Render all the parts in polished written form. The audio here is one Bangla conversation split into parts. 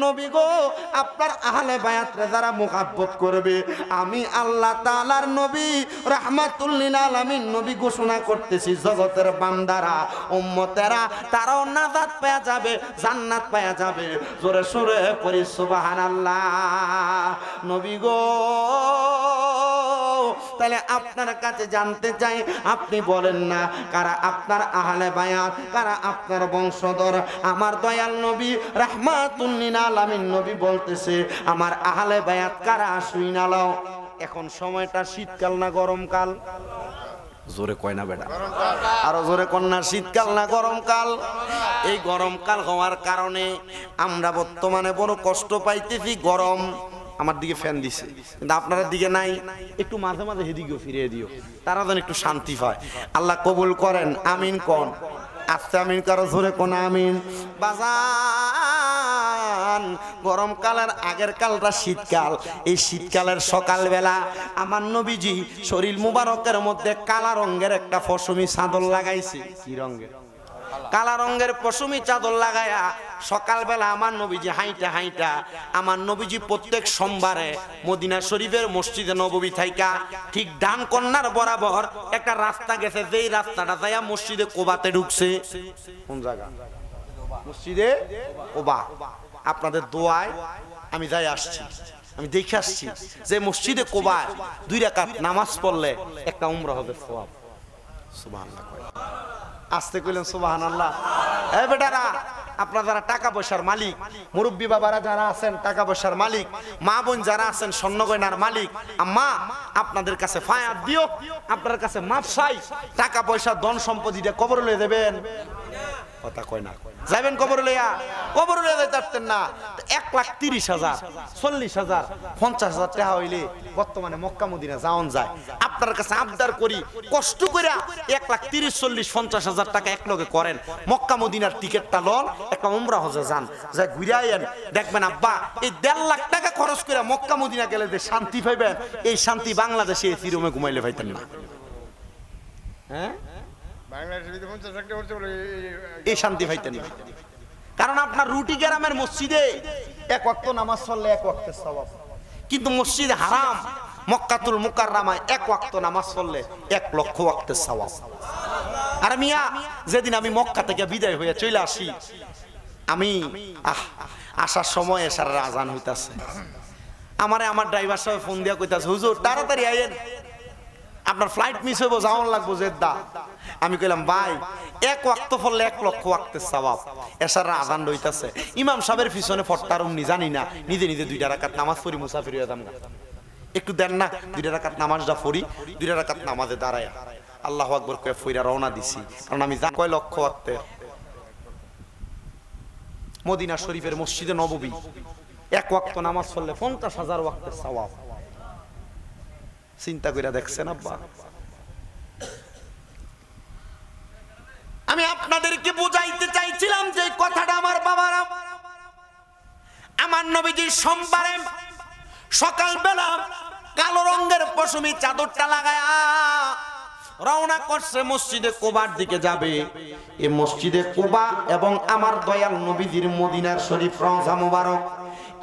নবী গো আপনার আহলে বায়াতরে যারা মুহাব্বত করবে আমি আল্লাহ তাআলার নবী রাহমাতুল লিল আলামিন নবী ঘোষণা করতেছি জগতের বান্দারা উম্মতেরা তারাও নাজাত পেয়ে যাবে জান্নাত পেয়ে যাবে জোরে সুরে পড়ি সুবহানাল্লাহ নবী গো তাহলে আপনার কাছে জানতে চাই আপনি বলেন না কারা আপনার আহলে বায়াত কারা আপনার বংশধর আমার দয়াল নবী রাহমাতুল লিল আলামিন নবী বলতেছে আমার আহলে বায়াত কারা শুইনা লও এখন সময়টা শীতকাল না গরমকাল জোরে কয় না বেটা আরো জোরে কন্যা শীতকাল না গরমকাল এই গরমকাল হওয়ার কারণে আমরা বর্তমানে বড় কষ্ট পাইতেছি গরম আমার দিকে ফ্যান দিছে কিন্তু আপনার দিকে নাই একটু মাঝে মাঝে হেদিকেও ফিরিয়ে দিও তারা যেন একটু শান্তি পায় আল্লাহ কবুল করেন আমিন কোন আচ্ছা আমিন কারো জোরে কোন আমিন বাজান গরমকালের আগের কালটা শীতকাল এই শীতকালের সকালবেলা আমার নবীজি শরীর মুবারকের মধ্যে কালা রঙের একটা পশমি চাদর লাগাইছে কি রঙের কালা রঙের পশমি চাদর লাগায়া সকালবেলা আমার নবীজি হাইটা হাইটা আমার নবীজি প্রত্যেক সোমবারে মদিনা শরীফের মসজিদে নববী থাইকা ঠিক ডান কন্যার বরাবর একটা রাস্তা গেছে যেই রাস্তাটা যাইয়া মসজিদে কোবাতে ঢুকছে কোন জায়গা মসজিদে কোবা আপনাদের দোয়ায় আমি যাই আসছি আমি দেখে আসছি যে মসজিদে কোবায় 2 রাকাত নামাজ পড়লে একটা উমরা হবে সওয়াব সুবহানাল্লাহ আসতে কইলেন সুবহানাল্লাহ এই বেটারা আপনারা যারা টাকা পয়সার মালিক মুরব্বি বাবারা যারা আছেন টাকা পয়সার মালিক মা বোন যারা আছেন স্বর্ণ গয়নার মালিক আম্মা আপনাদের কাছে ফায়াত দিও আপনার কাছে মাপ চাই টাকা পয়সা ধন সম্পত্তিটা কবরে লয়ে দেবেন কথা কয় না যাবেন কবরে লইয়া কবরে লইয়া যাইতেন না 1,30,000 40,000 50,000 টাকা হইলে বর্তমানে মক্কা মদিনা যাওন যায় আপনার কাছে আবদার করি কষ্ট কইরা 1,30,000 40,000 50,000 টাকা একলগে করেন মক্কা মদিনার টিকেটটা লন একটা উমরা হজে যান যাই ঘুরে আইয়েন দেখবেন আব্বা এই 1.5 লাখ টাকা খরচ করে মক্কা মদিনা গেলে যে শান্তি পাইবেন এই শান্তি বাংলাদেশে এসি রুমে ঘুমাইলে পাইতেন না হ্যাঁ এই শান্তি পাইতেন না কারণ আপনার রুটি গ্রামের মসজিদে 1 ওয়াক্ত নামাজ পড়লে 1 ওয়াক্তের সওয়াব কিন্তু মসজিদে হারাম মক্কাতুল মুকাররমায় 1 ওয়াক্ত নামাজ পড়লে 1 লক্ষ ওয়াক্তের সওয়াব আর মিয়া যেদিন আমি মক্কা থেকে বিদায় হয়ে চলে আসি আমি আসার সময় এশার আজান হইতাছে আমারে আমার ড্রাইভার সাহেব ফোন দিয়া কইতাছে হুজুর তাড়াতাড়ি আইয়েন আপনার ফ্লাইট মিস হইব যাওয়ান লাগবো জেদ্দা আমি কইলাম ভাই 1 ওয়াক্ত পড়লে 1 লক্ষ ওয়াক্তের সওয়াব এশার আজান হইতাছে ইমাম সাহেবের পিছনে ফট্টারুম নি জানি না নিজে নিজে 2 রাকাত নামাজ পড়ি মুসাফির হয়ে যাম একটু দেন না 2 রাকাত নামাজটা পড়ি 2 রাকাত নামাজে দাঁড়ায়া আল্লাহু আকবার কয়ে ফইরা রওনা দিছি কারণ আমি জানি কয় লক্ষ ওয়াক্তের মদিনা শরীফের মসজিদে নববী 1 ওয়াক্ত নামাজ পড়লে 50,000 ওয়াক্তের সওয়াব চিন্তা কইরা দেখছেন আব্বা আমি আপনাদেরকে বুঝাইতে চাইছিলাম যে কথাটা আমার বাবারা আমার নবীজি সোমবারে সকালবেলা কালো রঙের পশমি চাদরটা লাগায়া রওনা করছে মসজিদে কোবার দিকে যাবে এই মসজিদে কোবা এবং আমার দয়াল নবীজির মদিনার শরীফ রওজা মুবারক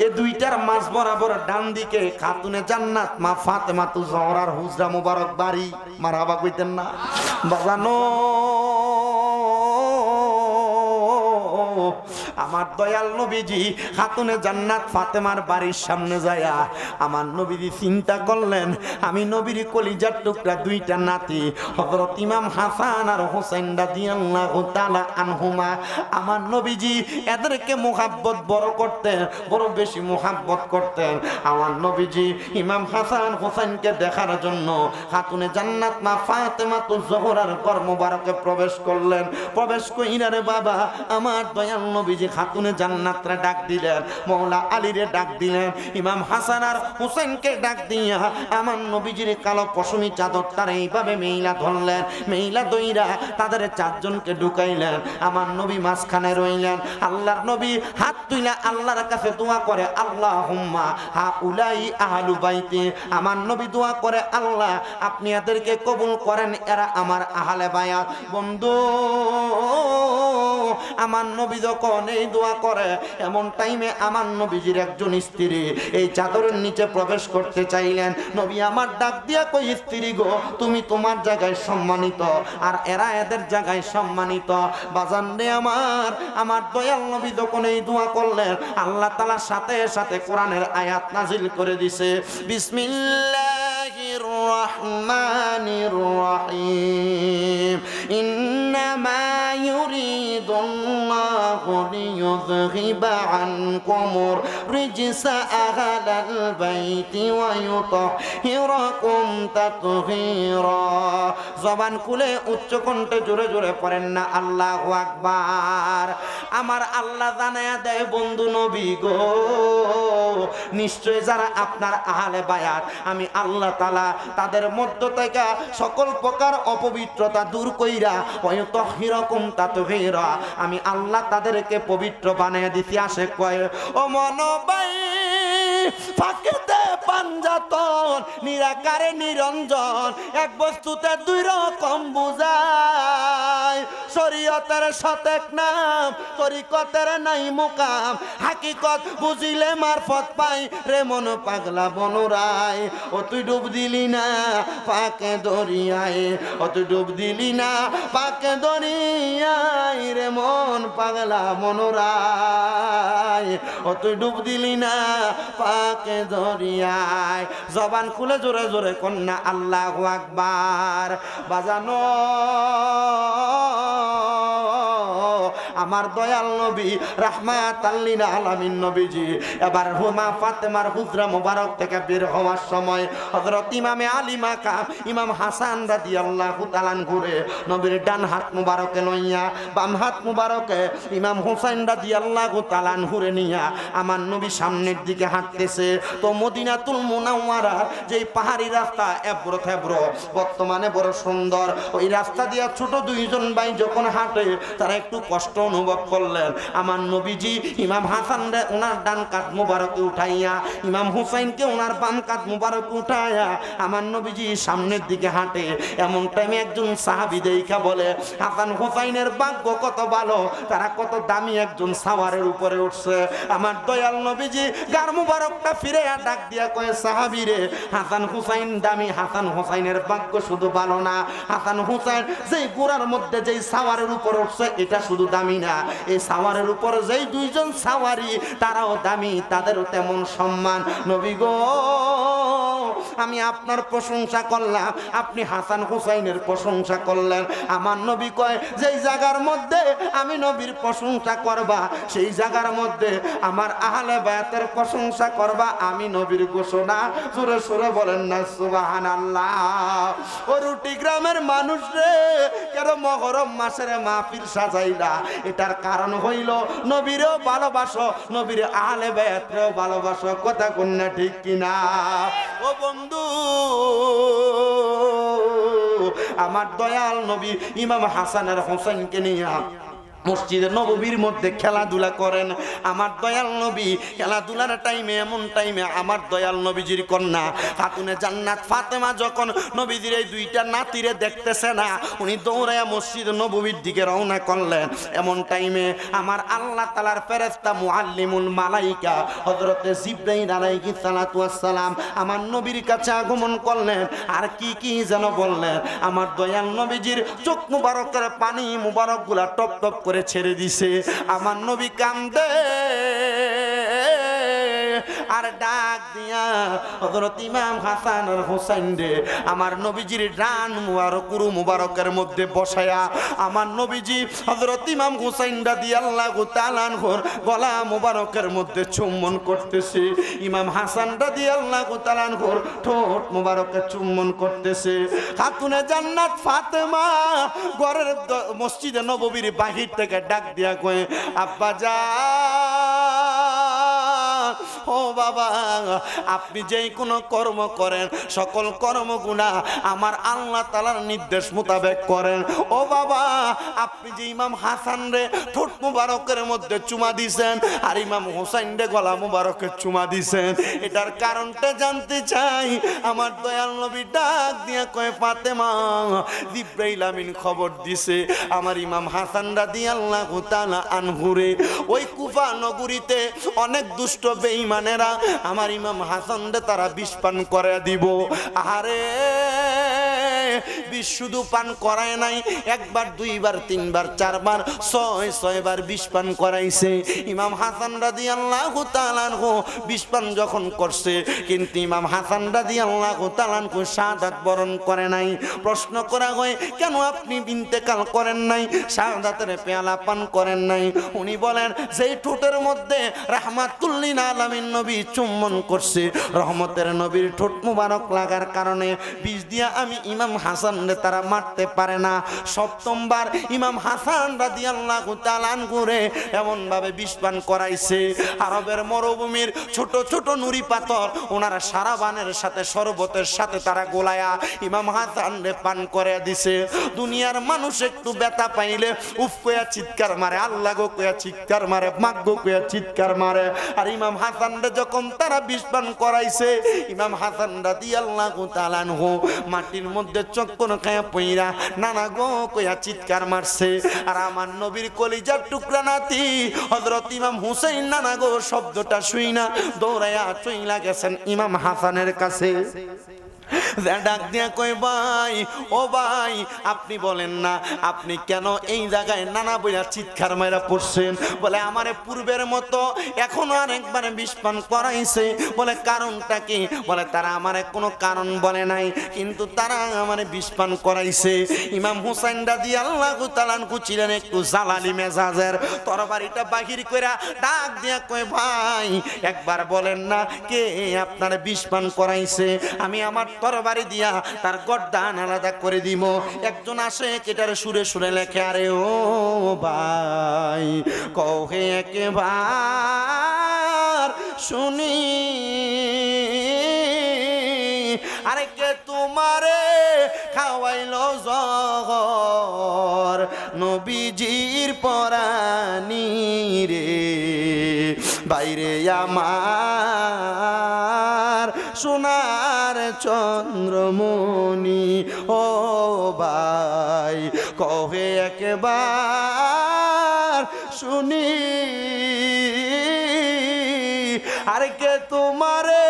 এই দুইটার মাঝ বরাবর ডান দিকে খাতুনে জান্নাত মা ফাতেমাতুজ জহরার হুজরা মুবারক বাড়ি মারহাবা কইতেন না বাজানো আমার দয়াল নবীজি খাতুনে জান্নাত ফাতেমার বাড়ির সামনে যায়া আমার নবীজি চিন্তা করলেন আমি নবীর কলিজার টুকরা 2টা নাতি হযরত ইমাম হাসান আর হোসেন রাদিয়াল্লাহু তাআলা আনহুমা আমার নবীজি এদেরকে মুহাব্বত বড় করতেন বড় বেশি মুহাব্বত করতেন আমার নবীজি ইমাম হাসান হোসেনকে দেখার জন্য খাতুনে জান্নাত মা ফাতেমাতুজ জোহরার ঘর মোবারকে প্রবেশ করলেন প্রবেশ কইরা রে বাবা আমার দয়াল নবীজি খাতুনে জান্নাতরে ডাক দিলেন মওলা আলীরে ডাক দিলেন ইমাম হাসান আর হোসেনকে ডাক দিয়া আমার নবীজির কালো পশমি চাদরটার এইভাবে মেইলা ধরলেন মেইলা দইরা তাদের 4 জনকে ঢুকাইলেন আমার নবী মাঝখানে রইলেন আল্লাহর নবী হাত তুইলা আল্লাহর কাছে দোয়া করে আল্লাহুম্মা হাউলাই আহলু বাইতি আমার নবী দোয়া করে আল্লাহ আপনি এদেরকে কবুল করেন এরা আমার আহলে বায়াত বন্ধু আমার নবী যখন এই দোয়া করে এমন টাইমে আমার নবীজির একজন স্ত্রী এই চাদরের নিচে প্রবেশ করতে চাইলেন। নবী আমার ডাক দিয়া কই, স্ত্রী গো, তুমি তোমার জায়গায় সম্মানিত আর এরা এদের জায়গায় সম্মানিত। বাজান রে আমার দয়াল নবী যখন এই দোয়া করলেন, আল্লাহ তাআলা সাথে সাথে কোরআনের আয়াত নাজিল করে দিছে। বিসমিল্লাহির রহমানির রহিম। ইন্নামা ইউরিদুল্লাহু লিইয়ুযহিবা আনকুমুর রিজসা আহলাল বাইতি ওয়া ইউতাহিরাকুম তাতহীরা। জবান খুলে উচ্চ কণ্ঠে জোরে জোরে পড়েন না আল্লাহু আকবার। আমার আল্লাহ জানায়া দেয়, বন্ধু নবী গো, নিশ্চয় যারা আপনার আহলে বায়াত, আমি আল্লাহ তাআলা তাদের মধ্য থেকে সকল প্রকার অপবিত্রতা দূর কইরা ওয়ায়ুতাহিরাকুম তাতহীরা, আমি আল্লাহ তাদেরকে পবিত্র বানায়া দিতে আসে কয়। ও মনোবাই ফাঁকেতে পাঞ্জাতন, নিরাকারে নিরঞ্জন, এক বস্তুতে দুই রকম বুঝায়। শরীয়তের সতেক নাম, তরিকতের নাই মুকাম, হাকিকত বুঝিলে মারফত পাই রে মন পাগলা বনুরাই। ও তুই ডুব দিলি না পাকে দরিয়ায়, ও তুই ডুব দিলি না পাকে দরিয়ায় রে মন পাগলা বনুরাই, ও তুই ডুব দিলি না পাকে দরিয়ায়। জবান খুলে জোরে জোরে কন্যা আল্লাহু আকবার। বাজানো আমার দয়াল নবী রাহমাতাল লিল আলামিন নবীজি এবার হুমা ফাতেমার হুজরা মোবারক থেকে বের হওয়ার সময় হযরত ইমামে আলী মাকাম ইমাম হাসান রাদিয়াল্লাহু তাআলা ঘুরে নবীর ডান হাত মুবারকে লইয়া বাম হাত মুবারকে ইমাম হুসাইন রাদিয়াল্লাহু তাআলা ঘুরে নিয়া আমার নবী সামনের দিকে হাঁটতেছে। তো মদিনাতুল মুনাওয়ারার যেই পাহাড়ি রাস্তা এবড়ো থেবড়ো, বর্তমানে বড় সুন্দর, ওই রাস্তা দিয়া ছোট দুইজন ভাই যখন হাঁটে তারা একটু কষ্ট অনুভব করলেন। আমার নবীজি ইমাম হাসান রে ওনার ডান কাঁধ মুবারকে উঠাইয়া, ইমাম হুসাইনকে ওনার বাম কাঁধ মুবারকে উঠাইয়া আমার নবীজি সামনের দিকে হাঁটে। এমন টাইমে একজন সাহাবী দেখা বলে, হাসান হুসাইনের ভাগ্য কত ভালো, তারা কত দামি একজন সাওয়ারের উপরে উঠছে। আমার দয়াল নবীজি গার মুবারকটা ফিরে ডাক দিয়া কয়ে, সাহাবী রে, হাসান হুসাইন দামি, হাসান হুসাইনের ভাগ্য শুধু ভালো না, হাসান হুসাইন যেই গোড়ার মধ্যে যেই সাওয়ারের উপর উঠছে এটা শুধু দামি না, এই সাওয়ারের উপর যেই দুইজন সাওয়ারি তারাও দামি, তাদেরও তেমন সম্মান। নবী গো, আমি আপনার প্রশংসা করলাম, আপনি হাসান হুসাইনের প্রশংসা করলেন। আমার নবী কয়, যেই জায়গার মধ্যে আমি নবীর প্রশংসা করবা সেই জায়গার মধ্যে আমার আহলে বায়াতের প্রশংসা করবা, আমি নবীর ঘোষণা। সুরে সুরে বলেন না সুবহানাল্লাহ। ও রুটি গ্রামের মানুষ রে, কেন মুহররম মাসের মাহফিল সাজাইলা? এটার কারণ হইল নবীরও ভালোবাসো, নবীর আহলে বায়াতরেও ভালোবাসো। কথা কন্যা ঠিক কিনা? ও বন্ধু, আমার দয়াল নবী ইমাম হাসান আর হোসেনকে নিয়ে মসজিদে নববীর মধ্যে খেলাধুলা করেন। আমার দয়াল নবী খেলাধুলার টাইমে, এমন টাইমে আমার দয়াল নবীজির কন্যা খাতুনে জান্নাত ফাতেমা যখন নবীজির এই দুইটা নাতিরে দেখতেছে না, উনি দৌড়াইয়া মসজিদ নববীর দিকে রওনা করলেন। এমন টাইমে আমার আল্লাহ তাআলার ফেরেশতা মুআল্লিমুল মালাইকা হযরতে জিবরাইল আলাইহিস সালাতু ওয়াস সালাম আমার নবীর কাছে আগমন করলেন। আর কি কি যেন বললেন। আমার দয়াল নবীজির চোখ মুবারকের পানি মুবারকগুলা টপ টপ করে ছেড়ে দিছে। আমার নবী কান্দে আর ডাক দিয়া হযরত ইমাম হাসান আর হোসেন রে আমার নবীজির ডান মুবারক কুরু মুবারকের মধ্যে বসায়া আমার নবীজি হযরত ইমাম হুসাইন রাদিয়াল্লাহু তাআলা আনহুর গলা মুবারকের মধ্যে চুম্বন করতেছে। ইমাম হাসান রাদিয়াল্লাহু তাআলা আনহুর ঠোঁট মুবারকে চুম্বন করতেছে। খাতুনে জান্নাত ফাতেমা ঘরের মসজিদে নববীর বাহির থেকে ডাক দিয়া কয়, আব্বা জান, ও বাবা আপনি যেই কোনো কর্ম করেন সকল কর্মগুনা আমার আল্লাহ তাআলার নির্দেশ মোতাবেক করেন। ও বাবা আপনি যে ইমাম হাসান রে ঠোঁট মুবারকের মধ্যে চুমা দিছেন আর ইমাম হোসেন রে গলা মুবারকে চুমা দিছেন, এটার কারণটা জানতে চাই। আমার দয়াল নবী ডাক দিয়া কয় ফাতেমা জিবরাইল আমিন খবর দিছে আমার ইমাম হাসান রাদিয়াল্লাহু তাআলা আনহুরে ওই কুফা নগরীতে অনেক দুষ্ট বেঈমানেরা আমার ইমাম হাসান রে তারা বিষ পান করে দিব। আরে বিষ শুধু পান করায় নাই, একবার দুইবার তিনবার চারবার ছয় বার বিষ পান করাইছে। ইমাম হাসান রাদিয়াল্লাহু তাআলা আনহু বিষ পান যখন করছে কিন্তু ইমাম হাসান রাদিয়াল্লাহু তাআলা আনহু শাহাদাত বরণ করে নাই। প্রশ্ন করা হয় কেন আপনি ইন্তেকাল করেন নাই, শাহাদাতের পেয়ালা পান করেন নাই? উনি বলেন যেই ঠোঁটের মধ্যে রাহমাতুল লিল আলামিন নবী চুম্বন করছে রহমতের নবীর ঠোঁট মুবারক লাগার কারণে বিষ দিয়া আমি ইমাম হাসান রে তারা মারতে পারে না। সপ্তমবার ইমাম হাসান রাদিয়াল্লাহু তাআলা আনহু রে এমন ভাবে বিষ পান করাইছে আরবের মরুভূমির ছোট ছোট নুরি পাথর ওনারা সারাবানের সাথে শরবতের সাথে তারা গোলায়া ইমাম হাসান রে পান করে দিছে। দুনিয়ার মানুষ একটু ব্যথা পাইলে উফ কয়া চিৎকার মারে, আল্লাহ গো কয়া চিৎকার মারে, মাগ গো কয়া চিৎকার মারে। আর ইমাম হাসান রে যখন তারা বিষ পান করাইছে ইমাম হাসান রাদিয়াল্লাহু তাআলা আনহু মাটির মধ্যে চক্কর খায়া পইরা নানা গো কয়া চিৎকার মারছে। আর আমার নবীর কলিজার টুকরা নাতি হযরত ইমাম হুসাইন নানা গো শব্দটা শুই না দৌড়ায়া চইলা গেছেন ইমাম হাসানের কাছে। ডাক দিয়া কই ভাই ও ভাই আপনি বলেন না আপনি কেন এই জায়গায় নানা বইয়া চিৎকার মাইরা পড়ছেন? বলে আমারে পূর্বের মতো এখনো আরেকবার বিষ পান করাইছে। বলে কারণটা কি? বলে তারা আমারে কোনো কারণ বলে নাই কিন্তু তারা আমারে বিষ পান করাইছে। ইমাম হুসাইন রাদিয়াল্লাহু তাআলা আনহু ছিলেন একটু জালালি মেজাজের, তরবারিটা বাহির কইরা ডাক দিয়া কই ভাই একবার বলেন না কে আপনারে বিষ পান করাইছে? আমি আমার তরবারি দিয়া তার গর্দান আলাদা করে দিব। একজন আসে কেটার সুরে সুরে লেখে আরে ও ভাই কহে একবার শুনি আরে কে তোমারে খাওয়াইলো জহর নবীজির পরানি রে বাইরে আমার সোনার চন্দ্রমণি ও ভাই কহে একবার শুনি আরে কে তোমারে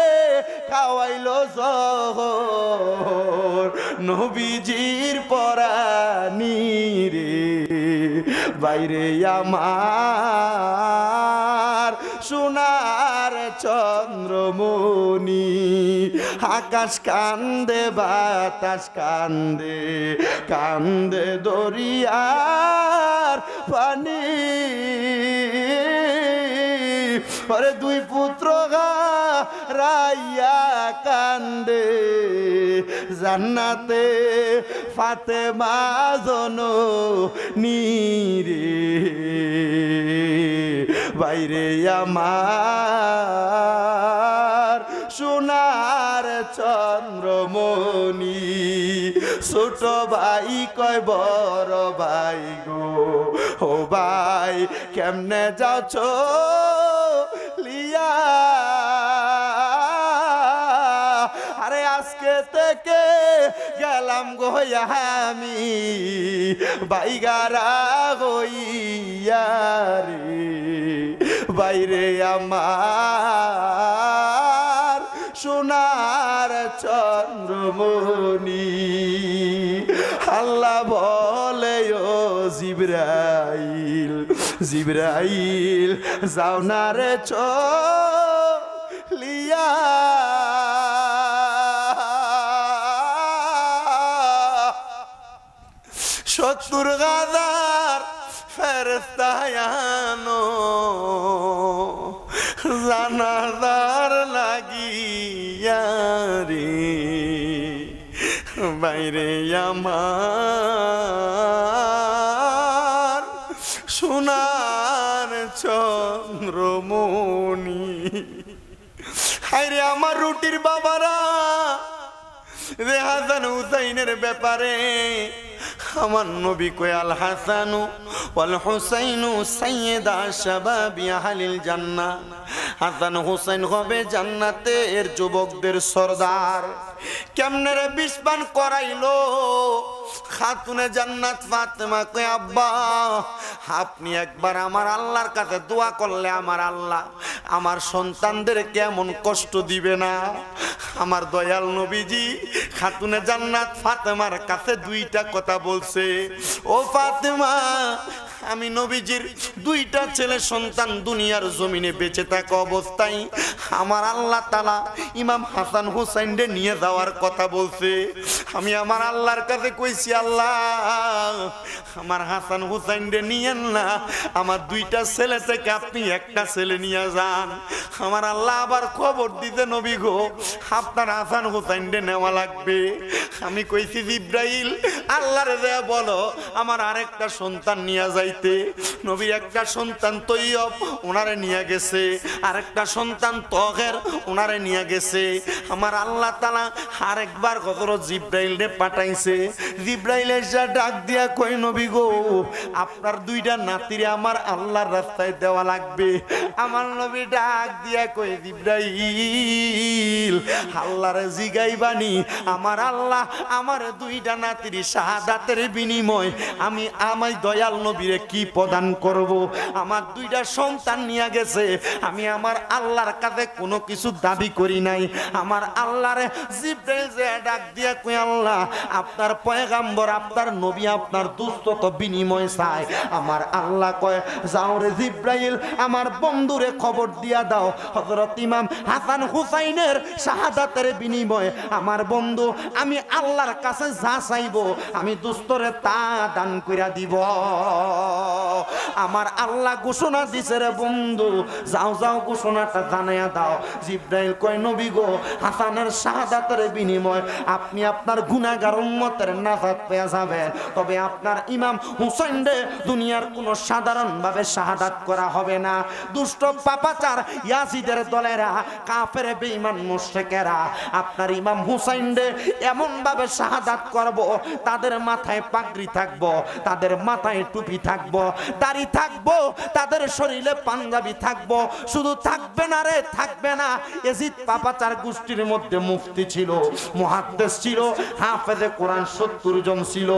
খাওয়াইলো জহর নবীজির পরানি রে বাইরে আমার সোনার চন্দ্রমণি। আকাশ কান্দে বাতাস কান্দে কান্দে দরিয়ার পানি পরে দুই পুত্র রাইয়া কান্দে জান্নাতে ফাতেমা জননী বাইরে আমার সোনার চন্দ্রমণি। ছোট ভাই কয় বড় ভাই গো ও ভাই কেমনে যাচ্ছ লিয়া আরে আজকে থেকে গেলাম গো আমি বাইগারা হইয়া রে বাইরে আমার সোনার চন্দ্রমণি। আল্লাহ বলে ও জিবরাইল জিবরাইল যাও না রে চলিয়া সত্তর হাজার ফেরেশতায়ানো জানাজার লাগিয়া রে বাইরে আমার সোনার চন্দ্রমণি। আরে আমার রুটির বাবারা, রে হাসান হুসাইনের ব্যাপারে আমার নবী কয় আল হাসানু ওয়াল হুসাইনু সাইয়্যিদা শাবাবি আহলিল জান্নাহ। হাসান হুসাইন হবে জান্নাতের যুবকদের সরদার। কেমনে রে বিস্বান করাইলো? খাতুনে জান্নাত ফাতেমা কয় আব্বা, আপনি একবার আমার আল্লাহর কাছে দোয়া করলে আমার আল্লাহ আমার সন্তানদের কেমন কষ্ট দিবে না। আমার দয়াল নবীজি খাতুনে জান্নাত ফাতেমার কাছে দুইটা কথা বলছে, ও ফাতেমা, আমি নবীজির দুইটা ছেলে সন্তান দুনিয়ার জমিনে বেঁচে থাকা অবস্থায় আমার আল্লাহ তাআলা ইমাম হাসান হুসাইনকে নিয়ে যাওয়ার কথা বলছে। আমি আমার আল্লাহর কাছে কইছি, আল্লাহ আমার হাসান হুসাইনকে নিয়েন না, আমার দুইটা ছেলে থেকে আপনি একটা ছেলে নিয়ে যান। আমার আল্লাহ আবার খবর দিতে, নবী গো আপনার হাসান হুসাইনকে নেওয়া লাগবে। আমি কইছি জিব্রাইল আল্লাহরে যা বলো আমার আরেকটা সন্তান নিয়ে যাইতে। নবীর একটা সন্তান তৈয়ব ওনারে নিয়ে গেছে, আরেকটা সন্তান তহের ওনারে নিয়ে গেছে। আমার আল্লাহ তাআলা আরেকবার হযরত জিব্রাইলকে পাঠাইছে। জিব্রাইল এসে ডাক দিয়া কই, নবী গো আপনার দুইটা নাতিরে আমার আল্লাহর রাস্তায় দেওয়া লাগবে। আমার নবী ডাক দিয়া কই, জিব্রাইল আল্লাহরে জিগাইবানি আমার আল্লাহ আমার দুইটা নাতির শাহাদাতের বিনিময় আমি দয়াল নবীরে কি প্রদান করব? আমার দুইটা সন্তান নিয়ে গেছে, আমি আমার আল্লাহর কাছে কোনো কিছু দাবি করি নাই। আমার আল্লাহরে জিব্রাইল যে ডাক দিয়া কই, আল্লাহ আপনার পয়গাম্বর আপনার নবী আপনার দুস্থত বিনিময় চায়। আমার আল্লাহ কয়, যাও রে জিব্রাইল আমার বন্ধুরে খবর দিয়া দাও, হযরত ইমাম হাসান হুসাইনের শাহাদাতের বিনিময়ে আমার বন্ধু আমি আল্লাহর কাছে যা চাইবো আমি দুস্থরে তা দান কইরা দিব। আমার আল্লাহ ঘোষণা দিছে, রে বন্ধু যাও যাও ঘোষণাটা জানাইয়া দাও। জিব্রাইল কয়, নবী গো হাসানের শাহাদাতের বিনিময় আপনি আপনার গুনাহগার উম্মতের নাজাত পেয়ে যাবেন, তবে আপনার ইমাম হুসাইন রে দুনিয়ার কোনো সাধারণ ভাবে শাহাদাত করা হবে না। দুষ্ট পাপাচার ইয়াজিদের দলেরা কাফের বেঈমান মুশরিকেরা আপনার ইমাম হুসাইন রে এমন ভাবে শাহাদাত করব, তাদের মাথায় পাগড়ি থাকবো, তাদের মাথায় টুপি থাকবো, দাড়ি থাকবো, তাদের শরীরে পাঞ্জাবি থাকবো। শুধু থাকবে না রে, থাকবে না, এজিদ পাপাচার গোষ্ঠীর মধ্যে মুফতি ছিল, মুহাদ্দিস ছিল, হাফেজে কোরআন 70 জন ছিল।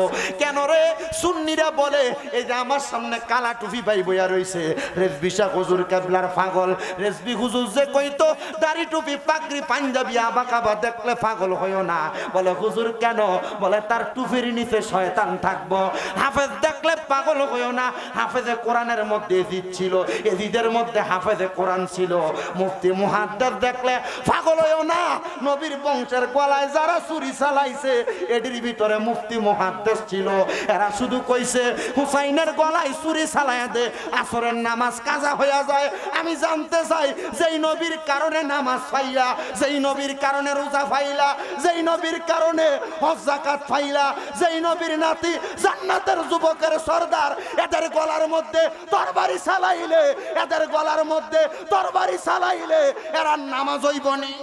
কেন রে? সুন্নিরা বলে এই যে আমার সামনে কালা টুপি ভাই বইয়া রইছে, রেজবি শাহ হুজুর কেবলার পাগল। রেজবি হুজুর যে কইতো দাড়ি টুপি পাগড়ি পাঞ্জাবি আবাকাবা দেখলে পাগল হইও না। বলে হুজুর কেন? বলে তার টুপির নিচে শয়তান থাকবো। হাফেজ দেখলে পাগল হইও না, হাফেজে কোরআনের মধ্যে এজিদ ছিল, এজিদের মধ্যে হাফেজে কোরআন ছিল। মুফতি মুহাদ্দিস দেখলে পাগল হইও না, নবীর বংশের গলায় যারা ছুরি চালাইছে এটির ভিতরে মুফতি মুহাদ্দিস ছিল। এরা শুধু কইছে হুসাইনের গলায় ছুরি চালায়া দে, আসরের নামাজ কাজা হইয়া যায়। আমি জানতে চাই যেই নবীর কারণে নামাজ পাইলা, যেই নবীর কারণে রোজা পাইলা, যেই নবীর কারণে হজ যাকাত পাইলা, যেই নবীর নাতি জান্নাতের যুবকের সরদার, এদের গলার মধ্যে তরবারি চালাইলে, এদের গলার মধ্যে তরবারি চালাইলে এরা নামাজ হইবনি।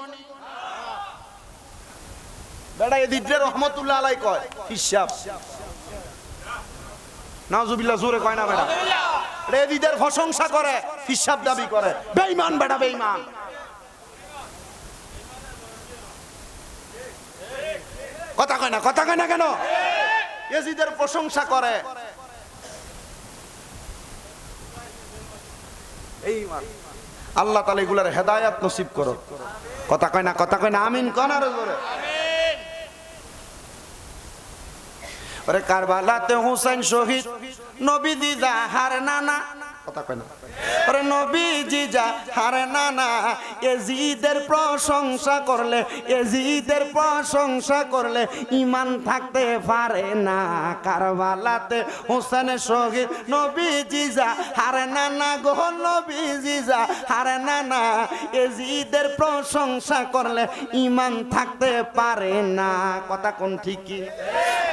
বেটা এদিকে রহমতুল্লাহ আলাই কয় হিসাব নাউজুবিল্লাহ জোরে কয় না বেটা, এদিদের প্রশংসা করে, হিসাব দাবি করে। বেঈমান বেটা, বেঈমান। কথা কয় না, কথা কয় না কেন? এজিদের প্রশংসা করে। আল্লাহ তাআলা এগুলার হেদায়েত নসিব করো। কথা কয় না, কথা কয় না, আমিন কোন আর জোরে। ওরে কারবালাতে হুসাইন শহীদ, নবীজি জাহার নানা। কথা কয় না, ওরে নবীজি জাহার নানা। এজিদের প্রশংসা করলে, এজিদের প্রশংসা করলে ঈমান থাকতে পারে না। কারবালাতে হুসাইন শহীদ, নবীজি জাহার নানা গো, নবীজি জাহার নানা। এজিদের প্রশংসা করলে ঈমান থাকতে পারে না। কথা কোন ঠিকই?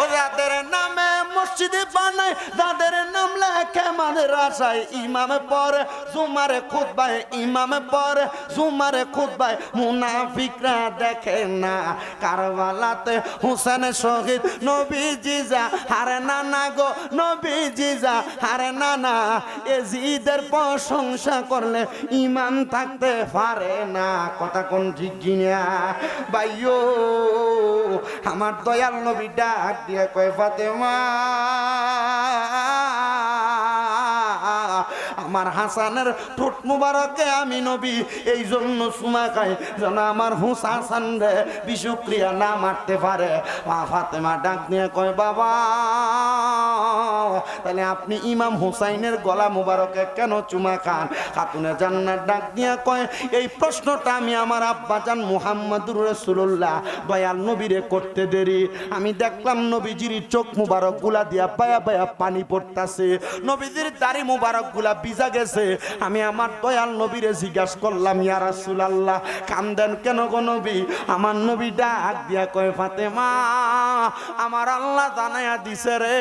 ও যাদের নামে মসজিদে বানায় যাদের নাম লেখে মাদ্রাসায় ইমাম পড়ে জুমারে খুতবায় ইমাম পড়ে জুমারে খুতবায় মুনাফিকরা দেখে না কারবালাতে হুসেন শহীদ নবীজি যা হারে নানা গো নবীজি যা হারে নানা এজিদের প্রশংসা করলে ইমান থাকতে পারে না কথা কোন ঠিক কিনা ভাইও আমার দয়াল নবী ডাক দিয়ে কয় ফাতেমা আমার হাসানের ঠোঁট মুবারকে আমি নবী এই জন্য সুমা খাই যেন আমার হাসান রে বিশুক্রিয়া না মারতে পারে মা ফাতেমা ডাক দিয়ে কয় বাবা তাহলে আপনি ইমাম হুসাইনের গলা মুবারকে কেন চুমা খান খাতুনে জান্নাত ডাক দিয়ে কয় এই প্রশ্নটা আমি আমার আব্বাজান মুহাম্মদুর রাসূলুল্লাহ দয়াল নবীরে করতে দেরি আমি দেখলাম নবীজির চোখ মুবারক গুলা দিয়া বায়া বায়া পানি পড়তাছে নবীজির দাড়ি মুবারক গুলা ভিজা গেছে আমি আমার দয়াল নবীরে জিজ্ঞাসা করলাম ইয়া রাসূলুল্লাহ কান্দেন কেন গো নবী আমার নবী ডাক দিয়া কয় ফাতেমা আমার আল্লাহ জানায়া দিছে রে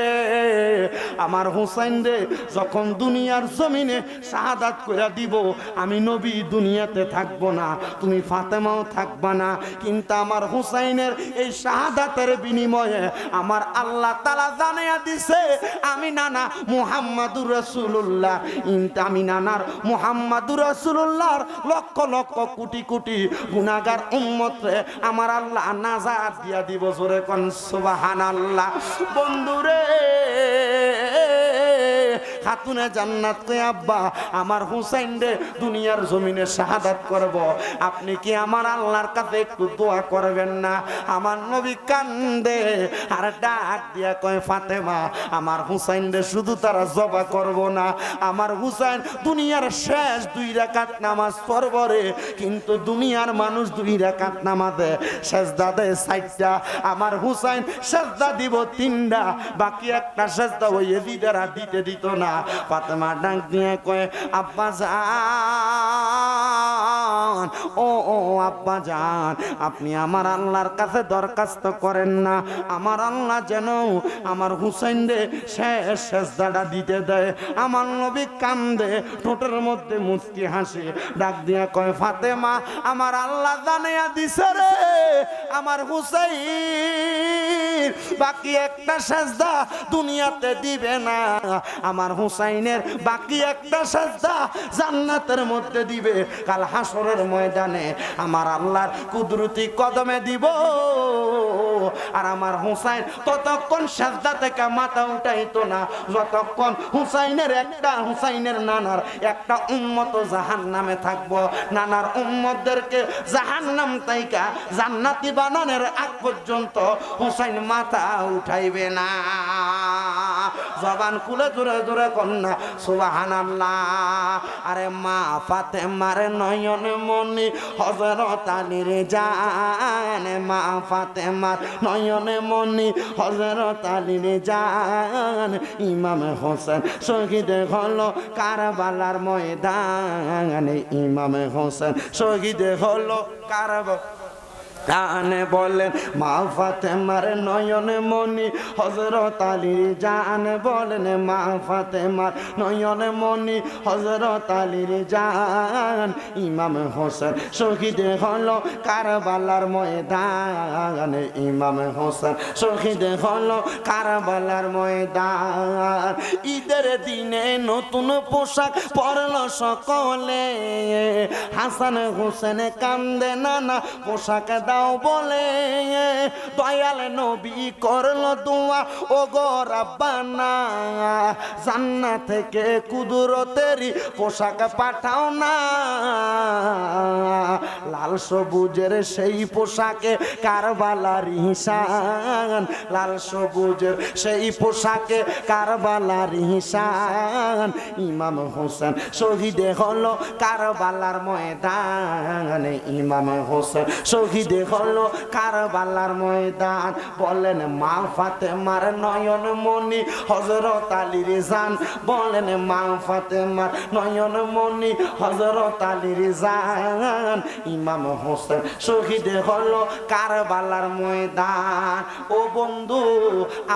আমার হুসাইন রে যখন দুনিয়ার জমিনে শাহাদাত কইরা দিব আমি নবী দুনিয়াতে থাকবো না তুমি ফাতেমাও থাকবা না কিন্তু আমার হুসাইনের এই শাহাদাতের বিনিময়ে আমার আল্লাহ তাআলা জানায়া দিছে আমি নানা মুহাম্মদুর রাসূলুল্লাহ আমি নানার মুহাম্মদুর রাসূলুল্লাহর লক্ষ লক্ষ কোটি কোটি গুনাহগার উম্মত রে আমার আল্লাহ নাজাত দিয়া দিব জোরে কোন সুবহানাল্লাহ বন্ধুরে খাতুনে জান্নাত কই আব্বা আমার হুসাইন রে দুনিয়ার জমিনে শাহাদাত করব আপনি কি আমার আল্লাহর কাছে একটু দোয়া করবেন না আমার নবী কান্দে আর ডাক দিয়া কয় ফাতেমা আমার হুসাইন রে শুধু তারা জবা করব না আমার হুসাইন দুনিয়ার শেষ 2 রাকাত নামাজ পড়বে রে কিন্তু দুনিয়ার মানুষ 2 রাকাত নামাজে সেজদা দেয় 4টা আমার হুসাইন সেজদা দিব 3টা বাকি একটা সেজদা ওই এজিদেরা দিত না ফাতেমা ডাক দিয়ে কয় আব্বা জান ও আব্বা জান আপনি আমার আল্লাহর কাছে দরখাস্ত করেন না আমার আল্লাহ যেন আমার হুসাইন রে শেষ সেজদাটা দিতে দেয় আমার নবী কান্দে ঠোঁটের মধ্যে মুচকি হাসে ডাক দিয়া কয় ফাতেমা আমার আল্লাহ জানাইয়া দিছে রে আমার হুসাইন বাকি একটা সেজদা দুনিয়াতে দিবে না আমার হুসাইনের বাকি একটা সেজদা জান্নাতের মধ্যে দিবে কাল হাসরের ময়দানে আমার আল্লাহর কুদরতি কদমে দিব আর আমার হুসাইন ততক্ষণ সেজদা থেকে মাথা উঠাইতো না যতক্ষণ হুসাইনের নানার একটা উম্মত জাহান্নামে থাকবো নানার উম্মতদেরকে জাহান্নাম থেকে জান্নাতি বানানোর আগ পর্যন্ত হুসাইন মাথা উঠাইবে না জবান খুলে জোরে জোরে কন্যা সুবহানাল্লাহ আরে মা ফাতেমার নয়ন মনি হযরত আলীর জান মা ফাতেমার নয়ন মনি হযরত আলীর জান ইমাম হোসেন শহীদ হলো কারবালার ময়দানে ইমাম হোসেন শহীদ হলো কারবালার জানে বলেন মা ফাতেমার নয়ন মনি হযরত আলীর জান বলেন মা ফাতেমার নয়ন মনি হযরত আলীর জান ইমাম হোসেন শহীদ হলো কারবালার ময়দানে ইমাম হোসেন শহীদ হলো কারবালার ময়দান ঈদের দিনে নতুন পোশাক পরল সকলে হাসান হোসেন কান্দে নানা পোশাক দাও বলে দয়াল নবী করলো দোয়া ও গো রাব্বানা জান্নাত থেকে কুদরতেরই পোশাক পাঠাও না লাল সবুজের সেই পোশাকে কারবালার হিসান লাল সবুজের সেই পোশাকে কারবালার হিসান ইমাম হোসেন শহীদ হলো কারবালার ময়দানে ইমাম হোসেন শহীদ হলো কারবালার ময়দান বলেন মা ফাতেমার নয়ন মনি হযরত আলীর জান বলেন মা ফাতেমার নয়ন মনি হযরত আলীর জান ইমাম ইমাম হোসেন শহীদ হলো কারবালার ময়দান। ও বন্ধু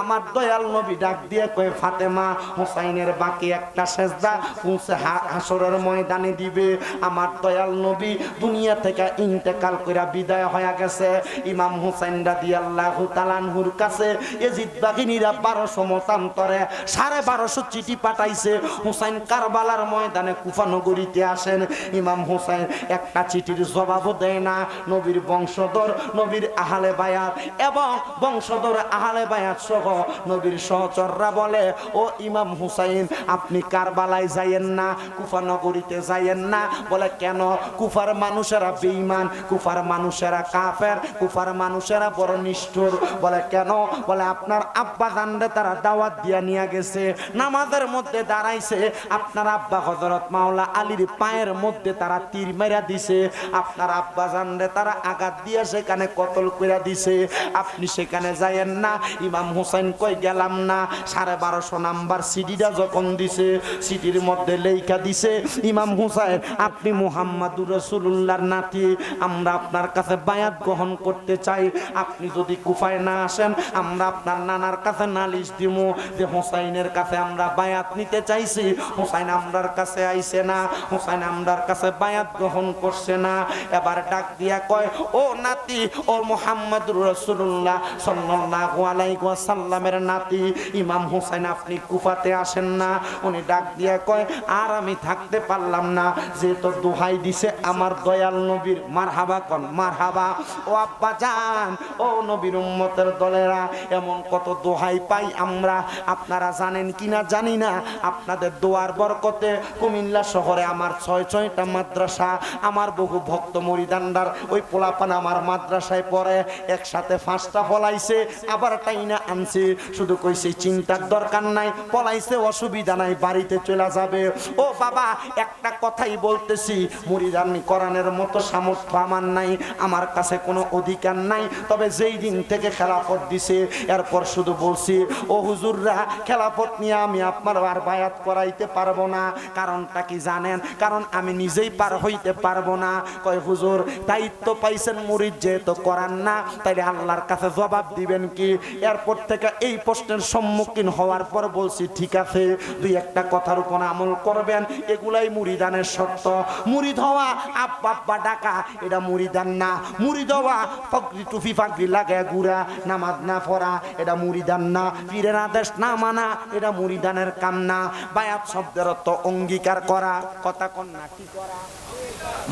আমার দয়াল নবী ডাক দিয়ে কয় ফাতেমা হুসাইনের বাকি একটা সেজদা পৌঁছে হাসরের ময়দানে দিবে। আমার দয়াল নবী দুনিয়া থেকে ইন্তেকাল কইরা বিদায় হয়ে গেছে। ইমাম হুসাইন রাদিয়াল্লাহু তাআলা আনহুর কাছে এজিদ বাহিনীরা 1200 মতান্তরে 1250 চিঠি পাঠাইছে হুসাইন কারবালার ময়দানে কুফা নগরীতে আসেন। ইমাম হুসাইন একটা চিঠির জবাবও দেয় না। নবীর বংশধর নবীর আহলে বায়াত এবং বংশধর আহলে বায়াত সহ নবীর সহচররা বলে ও ইমাম হুসাইন আপনি কারবালায় যাইয়েন না, কুফা নগরীতে যাইয়েন না। বলে কেন? কুফার মানুষেরা বেঈমান, কুফার মানুষেরা কাফের, কুফার মানুষেরা বড় নিষ্ঠুর। বলে কেন? বলে আপনার আব্বা জানরে তারা দাওয়াত দিয়া নিয়ে গেছে, নামাজের মধ্যে দাঁড়াইছে, আপনার আব্বা হযরত মাওলা আলীর পায়ের মধ্যে তারা তীর মেরা দিছে, আপনার আব্বা জানরে তারা আঘাত দিয়ে সেখানে কতল কইরা দিছে, আপনি সেখানে যাইয়েন না। ইমাম হুসাইন কই গেলাম না। 1250 নাম্বার সিডিটা যখন দিছে সিডির মধ্যে লেখা দিছে ইমাম হুসাইন আপনি মুহাম্মাদুর রাসূলুল্লাহর নাতি, আমরা আপনার কাছে বায়াত গ্রহণ করতে চাই। আপনি যদি কুফায় না আসেন আমরা আপনার নানার কাছে নালিশ দিমু যে হুসাইনের কাছে আমরা বায়াত নিতে চাইছি, হুসাইন আমরার কাছে আইছে না, হুসাইন আমরার কাছে বায়াত গ্রহণ করছে না। এবার ডাক দিয়া কয় ও নাতি, ও মুহাম্মাদুর রাসূলুল্লাহ সাল্লাল্লাহু আলাইহি ওয়াসাল্লামের নাতি ইমাম হুসাইন আপনি কুফাতে আসেন না। উনি ডাক দিয়া কয় আর আমি থাকতে পারলাম না, যেহেতু দোহাই দিছে আমার দয়াল নবীর। মারহাবা কোন মারহাবা। ও আব্বা জান, ও নবীর উম্মতের দলেরা, এমন কত দোহাই পাই আমরা, আপনারা জানেন কিনা জানি না। আপনাদের দোয়ার বরকতে কুমিল্লা শহরে আমার 6টা মাদ্রাসা, আমার বহু ভক্ত মুরিদানদার ওই পোলাপান আমার মাদ্রাসায় পড়ে, একসাথে 5টা ফলাইছে আবার টাইনা আনছে। শুধু কইছে চিন্তার দরকার নাই, পলাইছে অসুবিধা নাই, বাড়িতে চলে যাবে। ও বাবা একটা কথাই বলতেছি, মুরিদানি কোরআনের মতো সামর্থ্য আমার নাই, আমার কাছে কোনো অধিকার নাই। তবে যেই দিন থেকে খেলাফত দিছে এরপর শুধু বলছি ও হুজুররা খেলাফত নিয়ে আমি আপনার আর বায়াত করাইতে পারবো না। কারণটা কি জানেন? কারণ আমি নিজেই পার হইতে পারবো না। কয় হুজুর দায়িত্ব পাইছেন মুরিদ যেহেতু করান না, তাইলে আল্লাহর কাছে জবাব দিবেন কি? এরপর থেকে এই প্রশ্নের সম্মুখীন হওয়ার পর বলছি ঠিক আছে, দুই একটা কথার উপর আমল করবেন, এগুলাই মুরিদানের শর্ত। মুরিদ হওয়া আব্বা আব্বা ডাকা এটা মুরিদান না। মুরিদ হওয়া পাগড়ি টুপি পাগড়ি লাগায় ঘুরা, নামাজ না পড়া এটা মুরিদান না। পীরের আদেশ না মানা এটা মুরিদানের কাম না। বায়াত শব্দের অর্থ অঙ্গীকার করা। কথা কন না কি করা?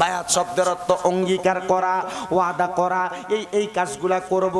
বায়াত শব্দের অর্থ অঙ্গীকার করা, ওয়াদা করা। এই কাজগুলা করব,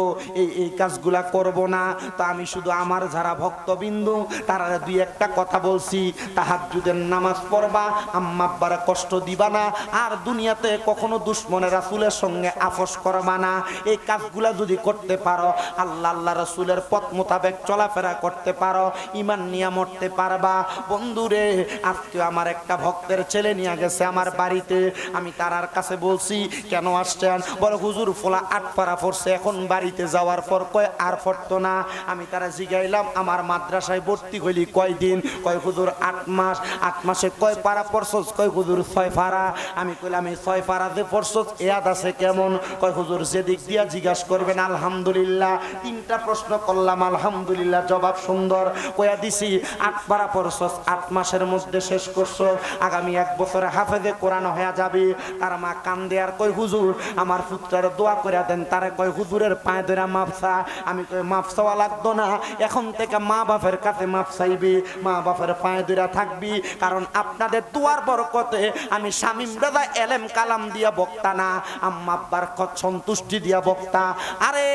এই কাজগুলা করব না। তো আমি শুধু আমার যারা ভক্তবিন্দু তারা দুই একটা কথা বলছি, তাহাজ্জুদের নামাজ পড়বা, আম্মা আব্বারে কষ্ট দিবা না, আর দুনিয়াতে কখনো দুশমনের রাসূলের সঙ্গে আপোষ করবা না। এই কাজগুলা যদি করতে পারো, আল্লাহ রাসূলের পথ মোতাবেক চলাফেরা করতে পারো, ঈমান নিয়ে মরতে পারবা। বন্ধুরে আজকে আমার একটা ভক্তের ছেলে নিয়ে গেছে আমার বাড়িতে, আমি তারার কাছে বলছি কেন আসছেন? বলে হুজুর ফোলা 8 পারা পড়ছে, এখন বাড়িতে যাওয়ার পর কয় আর পড়তো না। আমি তারা জিগাইলাম আমার মাদ্রাসায় ভর্তি হইলি কয়দিন? কয় হুজুর 8 মাস। 8 মাসে কয় পারা পড়ছস? কয় হুজুর 6 পারা। আমি কইলাম এই 6 পারাতে পড়ছস ইয়াদ আছে কেমন? কয় হুজুর যেদিক দিয়া জিজ্ঞাসা করবেন আলহামদুলিল্লাহ। 3টা প্রশ্ন করলাম, আলহামদুলিল্লাহ জবাব সুন্দর কইয়া দিছি। 8 পারা পড়ছস, 8 মাসের মধ্যে শেষ করছস, আগামী 1 বছরে হাফেজে কোরআন হয়ে যাবে। তার মা কান্দে আর কয় হুজুর আমার পুত্রের দোয়া করে দেন। তারে কয় হুজুরের পায়ে ধরে মাপ চা। আমি কই মাপ চাওয়া লাগতো না, এখন থেকে মা বাপের কাছে মাপ চাইবি, মা বাপের পায়ে ধরে থাকবি। কারণ আপনাদের দোয়ার বরকতে আমি শামীম দাদা এলেম কালাম দিয়া বক্তা না, আম্মা আব্বার সন্তুষ্টি দিয়া বক্তা। আরে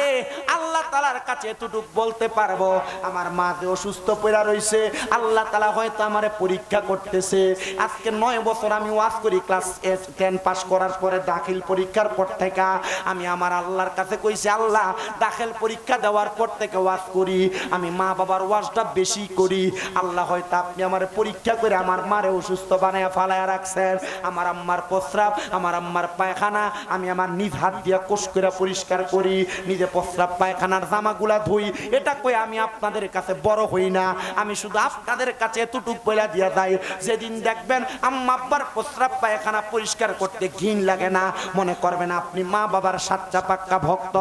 আল্লাহ তাআলার কাছে এতটুক বলতে পারবো, আমার মা যে অসুস্থ পড়া রইছে, আল্লাহ তাআলা হয়তো আমারে পরীক্ষা করতেছে। আজকে 9 বছর আমি ওয়াজ করি, ক্লাস 10 পাস করার পরে দাখিল পরীক্ষার পর থেকে আমি আমার আল্লাহর কাছে কইছি আল্লাহ দাখিল পরীক্ষা দেওয়ার পর থেকে ওয়াজ করি, আমি মা বাবার ওয়াজটা বেশি করি। আল্লাহ হয়তো আপনি আমার পরীক্ষা করে আমার মারে অসুস্থ বানায় ফালায়া রাখছেন। আমার আম্মার প্রস্রাব, আমার আম্মার পায়খানা আমি আমার নিজ হাত দিয়া কোষ করে পরিষ্কার করি, নিজে প্রস্রাব পায়খানা আপনার জামাগুলা ধুই, এটা কই আমি আপনাদের কাছে বড় হই না। আমি শুধু আপনাদের কাছে এতটুক বলে দিয়া যাই, যেদিন দেখবেন আম্মা আব্বার প্রস্রাব পায়খানা পরিষ্কার করতে ঘিন লাগে না, মনে করবেন আপনি মা বাবার সাচ্চা পাক্কা ভক্ত।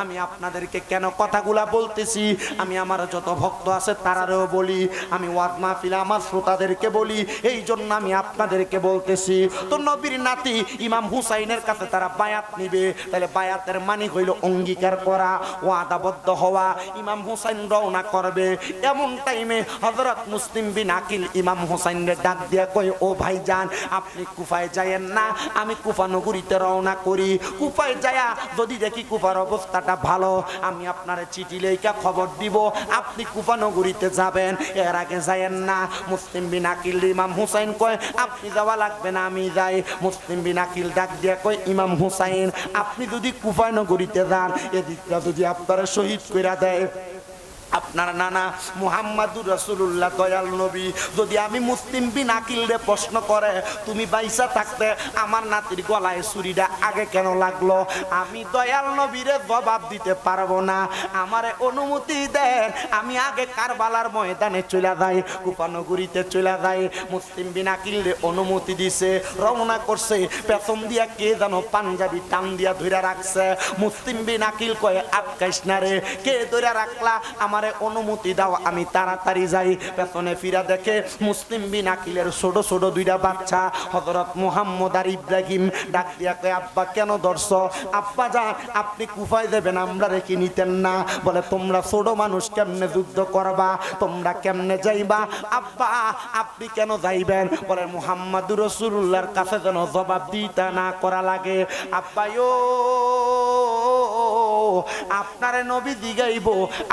আমি আপনাদেরকে কেন কথাগুলা বলতেছি, আমি আমার যত ভক্ত আছে তারারও বলি, আমি ওয়াজ মাহফিলে আমার শ্রোতাদেরকে বলি, এই জন্য আমি আপনাদেরকে বলতেছি। তো নবীর নাতি ইমাম হুসাইনের কাছে তারা বায়াত নিবে, তাহলে বায়াতের মানে হইল অঙ্গীকার করা, ওয়াদাবদ্ধ হওয়া। ইমাম হুসাইন রওনা করবে, এমন টাইমে হযরত মুসলিম বিন আকিল ইমাম হুসাইনের ডাক দিয়া কই, ও ভাইজান আপনি কুফায় যায়েন না, আমি কুফা নগরীতে রওনা করি। কুফায় যায়া যদি দেখি কুফার অবস্থাটা ভালো, আমি আপনার চিঠি লেখা খবর দিব, আপনি কুফা নগরীতে যাবেন, এর আগে যায়েন না। মুসলিম বিন আকিল ইমাম হুসাইন কয়, আপনি যাওয়া লাগবে না, আমি যাই। মুসলিম বিন আকিল ডাক দিয়া কয়, ইমাম হুসাইন আপনি যদি কুফা নগরীতে যান, এদিকটা যদি আপনারা শহীদ কইরা দেয় আপনার নানা মুহাম্মাদুর রাসূলুল্লাহ দয়াল নবী, যদি আমি মুসলিম বিন আকিলরে প্রশ্ন করে তুমি বাইসা থাকতে আমার নাতির গলায় ছুরিটা আগে কেন লাগলো, আমি দয়াল নবীরে জবাব দিতে পারবো না। আমারে অনুমতি দেন, আমি আগে কারবালার ময়দানে চলে যাই, কুফা নগরীতে চলে যাই। মুসলিম বিন আকিলরে অনুমতি দিছে, রওনা করছে। পেছন দিয়া কে যেন পাঞ্জাবি টান দিয়া ধইরা রাখছে। মুসলিম বিন আকিল কয়, আটকাইস না রে, কে ধইরা রাখলা, আমার অনুমতি দাও, আমি তাড়াতাড়ি যাই। পেছনে ফিরা দেখে মুসলিম বিন আকিলের ছোট ছোট দুইটা বাচ্চা হযরত মুহাম্মদ আর ইব্রাহিম। ডাক দিয়া কয়, আব্বা কেন ধরছ? আব্বা যান আপনি কুফায় যাবেন, আমরা রেখে নিতেন না। বলে তোমরা ছোট মানুষ কেমনে যুদ্ধ করবা, তোমরা কেমনে যাইবা? আব্বা আপনি কেন যাইবেন? বলে মুহাম্মাদুর রাসূলুল্লাহর কাছে যেন জবাব দিতে না করা লাগে। আব্বা আপনারে নবী জিগাইব,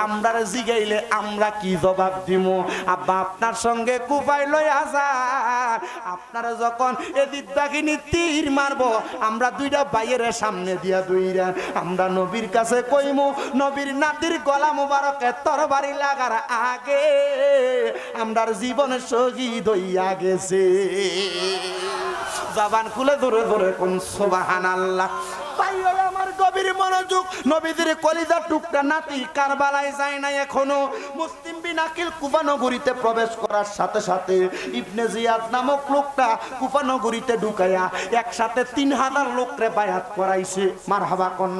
আমরারে জিগাইলে আমরা কি জবাব দিব? আব্বা আপনার সঙ্গে কুফায় লইয়া যান, আপনারা যখন এদিক বাহিনী তীর মারবো, আমরা দুইটা বাইয়ের সামনে দিয়া দুইরা আমরা নবীর কাছে কইমু, নবীর নাতির গলা মুবারকে তরবারি লাগার আগে আমরার জীবনে শহীদ হইয়া গেছে। জবান খুলে ধরে ধরে কোন সুবহানাল্লাহ। আমার গভীর মনোযোগ, নবীদের কলিজার টুকরা নাতি কারবালায় যায় না এখনো। মুসলিম বিন আকিল কুফা নগরীতে প্রবেশ করার সাথে সাথে ইবনে জিয়াদ নামক লোকটা কুফা নগরীতে ঢুকাইয়া একসাথে 3000 লোকরে বায়াত করাইছে। মারহাবা কোন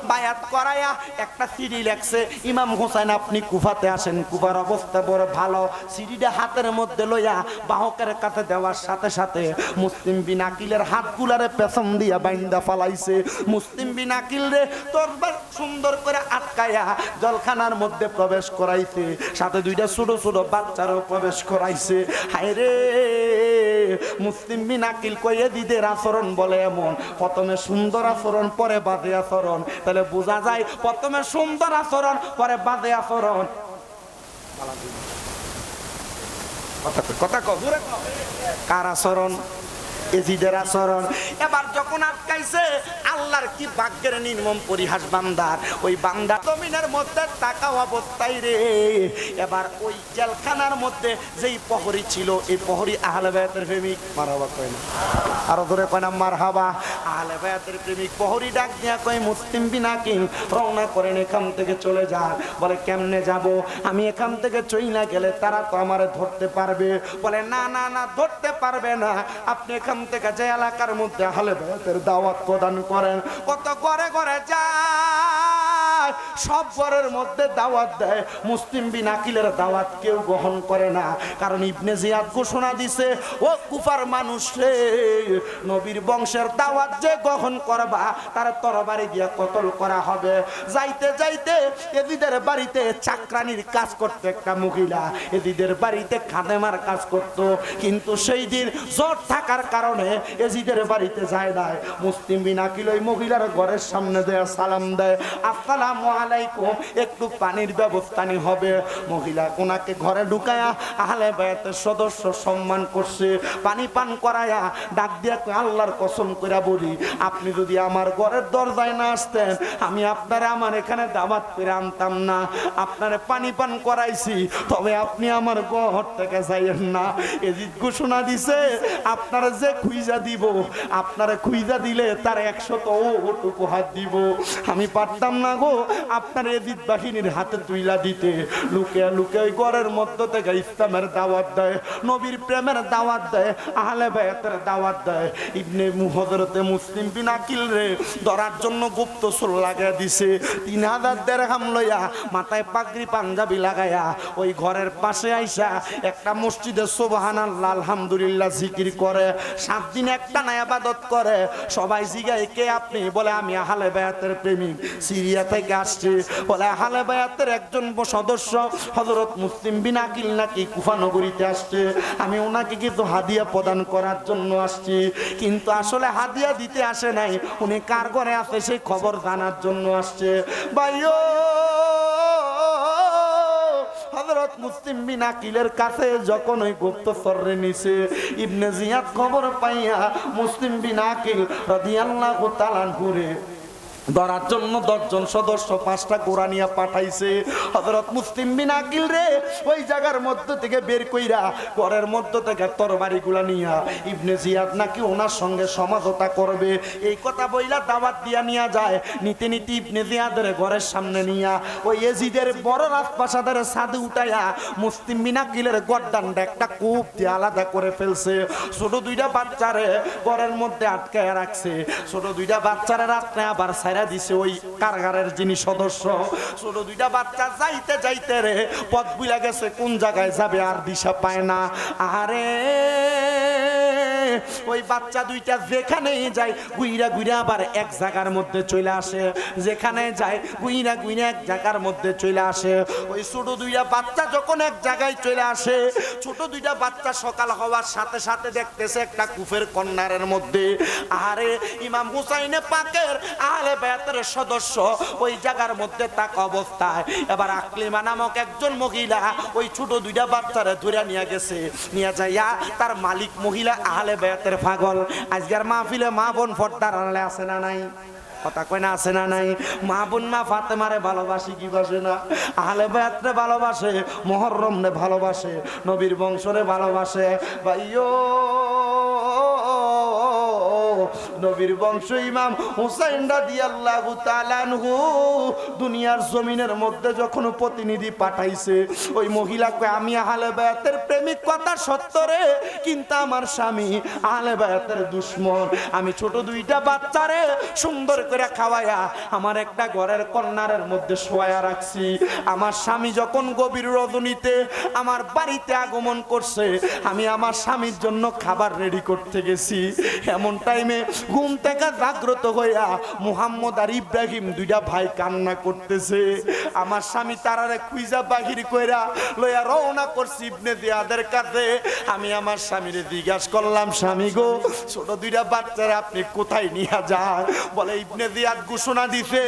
বায়াত করাইয়া একটা সিডি লেখছে, ইমাম হুসাইন আপনি কুফাতে আসেন, কুফার অবস্থা বড় ভালো। সিডিটা হাতের মধ্যে লইয়া বাহকের কাছে দেওয়ার সাথে সাথে মুসলিম বিন আকিলের হাতগুলারে পেছন দিয়া বাইন্দা ফালাইছে। মুসলিম বিন আকিল রে তরবার সুন্দর করে আটকায়া জলখানার মধ্যে প্রবেশ করাইছে, সাথে দুইটা ছোট ছোট বাচ্চারও প্রবেশ করাইছে। হায় রে মুসলিম বিন আকিল কয়ে দিদের আচরণ বলে এমন, প্রথমে সুন্দর আচরণ পরে বাজে আচরণ। তাহলে বোঝা যায় প্রথমে সুন্দর আচরণ পরে বাজে আচরণ। কথা কবুরে কার আচরণ? এজিদের আচরণ। এবার যখন আটকাইছে, আল্লাহর কি ভাগ্যের নির্মম পরিহাস বান্দার। ওই বান্দা জমিনের মধ্যে টাকা অবস্থায় রে, এবার ওই জেলখানার মধ্যে যেই প্রহরী ছিল, এই প্রহরী আহলে বায়াতের প্রেমিক। মারহাবা কয় না, আরো ধরে কয় না মারহাবা। আহলে বায়াতের প্রেমিক প্রহরী ডাক দিয়া কয়, মুসলিম বিন আকিল রওনা করেন, এখান থেকে চলে যান। বলে কেমনে যাব? আমি এখান থেকে চইলা গেলে তারা তো আমারে ধরতে পারবে। বলে না না না, ধরতে পারবে না, আপনি এখান থেকে যে এলাকার মধ্যে আহলে বায়াতের দাওয়াত প্রদান করেন। কত ঘরে ঘরে যায়, সব ঘরের মধ্যে দাওয়াত দেয়, মুসলিম বিন আকিলের দাওয়াত কেউ গ্রহণ করে না। কারণ ইবনে জিয়াদ ঘোষণা দিছে, ও কুফার মানুষ রে, নবীর বংশের দাওয়াত যে গ্রহণ করবা তার তরবারি দিয়ে কতল করা হবে। যাইতে যাইতে এদিদের বাড়িতে চাকরানির কাজ করতো একটা মহিলা, এদিদের বাড়িতে খাদেমার কাজ করত। কিন্তু সেই দিন জ্বর থাকার কারণে এজিদের বাড়িতে যায় না। মুসলিম বিন আকিল ওই মহিলার ঘরের সামনে দেয়া সালাম দেয়, আসসালামু আলাইকুম, একটু পানির ব্যবস্থা নি হবে। মহিলা ওনাকে ঘরে ঢুকায়া আহলে বায়াতের সদস্য সম্মান করছে, পানি পান করায়া ডাক দিয়া আল্লাহর কসম করে বলি, আপনি যদি আমার ঘরের দরজায় না আসতেন, আমি আপনারা আমার এখানে দাওয়াত করে আনতাম না। আপনারে পানি পান করাইছি, তবে আপনি আমার ঘর থেকে যাইয়েন না। এজিদ ঘোষণা দিছে, আপনারা যে খুইজা দিব, আপনারা খুইজা দিলে তার 100 উপহার দিব। আমি পারতাম না গো আপনার এজিদ বাহিনীর হাতে তুইলা দিতে লুকিয়ে লুকিয়ে ঘরের মধ্যে থেকে ইসলামের দাওয়াত দেয়, নবীর প্রেমের দাওয়াত দেয়, আহলে বায়াতের দাওয়াত দেয়। ইবনে হযরতে মুসলিম বিন আকিল রে ধরার জন্য গুপ্তচর লাগায় দিছে। 3000 দিরহাম লইয়া মাথায় পাগড়ি পাঞ্জাবি লাগায়া ওই ঘরের পাশে আইসা একটা মসজিদে সুবহানাল্লাহ আলহামদুলিল্লাহ জিকির করে। 7 দিন একটা না ইবাদত করে। সবাই জিগায় কে আপনি? বলে আমি আহলে বায়াতের প্রেমিক, সিরিয়া থেকে আসছি। বলে আহলে বায়াতের একজন সদস্য হযরত মুসলিম বিন আকিল নাকি কুফা নগরীতে আসছে, আমি ওনাকে কিছু হাদিয়া প্রদান করার জন্য আসছি। কিন্তু আসলে হাদিয়া দিতে আসে নাই, উনি কার ঘরে আছে সেই খবর জানার জন্য আসছে। ভাইও হযরত মুসলিম বিন আকিলের কাছে যখন ওই গুপ্তচররে নিছে, ইবনে জিয়াদ খবর পাইয়া মুসলিম বিন আকিল রাদিয়াল্লাহু তাআলা আনহু ধরার জন্য 10 জন সদস্য 5টা ঘোড়া নিয়ে পাঠাইছে। হযরত মুসলিম বিন আকিল রে ওই জায়গার মধ্যে থেকে বের কইরা ঘরের মধ্যে থেকে তরবারিগুলা নিয়া ইবনে জিয়াদ নাকি ওনার সঙ্গে সমঝোতা করবে এই কথা বইলা দাওয়াত দিয়া নিয়ে যায়। নীতি নীতি ইবনে জিয়াদের ঘরের সামনে নিয়া ওই এজিদের বড় রাজপ্রাসাদের ছাদে উঠাইয়া মুসলিম বিন আকিলের গর্দানটা একটা কূপ দিয়ে আলাদা করে ফেলছে। ছোট 2টা বাচ্চারে ঘরের মধ্যে আটকায় রাখছে। ছোট 2টা বাচ্চারে রাত্রে আবার দিছে ওই কারাগারের যিনি সদস্য। ছোট 2টা বাচ্চা যাইতে যাইতে রে পথ ভুলে গেছে, কোন জায়গায় যাবে আর দিশা পায় না। আরে ওই বাচ্চা 2টা যেখানেই যায় গুইরা গুইরা আবার এক জায়গার মধ্যে চলে আসে, যেখানে যায় গুইরা গুইরা এক জায়গার মধ্যে চলে আসে। ওই ছোট 2টা বাচ্চা যখন এক জায়গায় চলে আসে, ছোট 2টা বাচ্চা সকাল হওয়ার সাথে সাথে দেখতেছে একটা কুফের কর্নারের মধ্যে আরে ইমাম হুসাইনে পাকের আহলে বায়াতের সদস্য ওই জায়গার মধ্যে তাক অবস্থায়। এবার আকলিমা নামক একজন মহিলা ওই ছোট 2টা বাচ্চারে ধরে নিয়ে গেছে, নিয়ে যাইয়া তার মালিক মহিলা আহলে বায়াতের পাগল। আজকের মাহফিলে মা বোন পর্দার আড়ালে আছে না নাই? কথা কয় না আছে না নাই? মা বোন মা ফাতেমারে ভালোবাসি কি বাসে না? আহলে বায়াতরে ভালোবাসে, মুহররম রে ভালোবাসে, নবীর বংশরে ভালোবাসে। ভাইও নবীর বংশ ইমাম হুসাইন রাদিয়াল্লাহু তাআলা আনহু দুনিয়ার জমিনের মধ্যে যখন প্রতিনিধি পাঠাইছে, ওই মহিলা কয় আমি আহলে বায়াতের প্রেমিক কথা সত্য রে, কিন্তু আমার স্বামী আহলে বায়াতের দুশমন। আমি ছোট 2টা বাচ্চারে সুন্দর করে খাওয়ায়া আমার একটা ঘরের কর্নারের মধ্যে শোয়া রাখছি। আমার স্বামী যখন গভীর রজনীতে আমার বাড়িতে আগমন করছে, আমি আমার স্বামীর জন্য খাবার রেডি করতে গেছি। এমন টাইমে ঘুম থেকে জাগ্রত হইয়া মুহাম্মদ আর ইব্রাহিম 2টা ভাই কান্না করতেছে। আমার স্বামী তারারে কুইজা বাহির কইরা লইয়া রওনা করছি ইবনে জিয়াদের কাছে। আমি আমার স্বামীরে জিজ্ঞাসা করলাম, স্বামী গো ছোট 2টা বাচ্চারা আপনি কোথায় নিয়ে যান? বলে ইবনে জিয়াদ ঘোষণা দিছে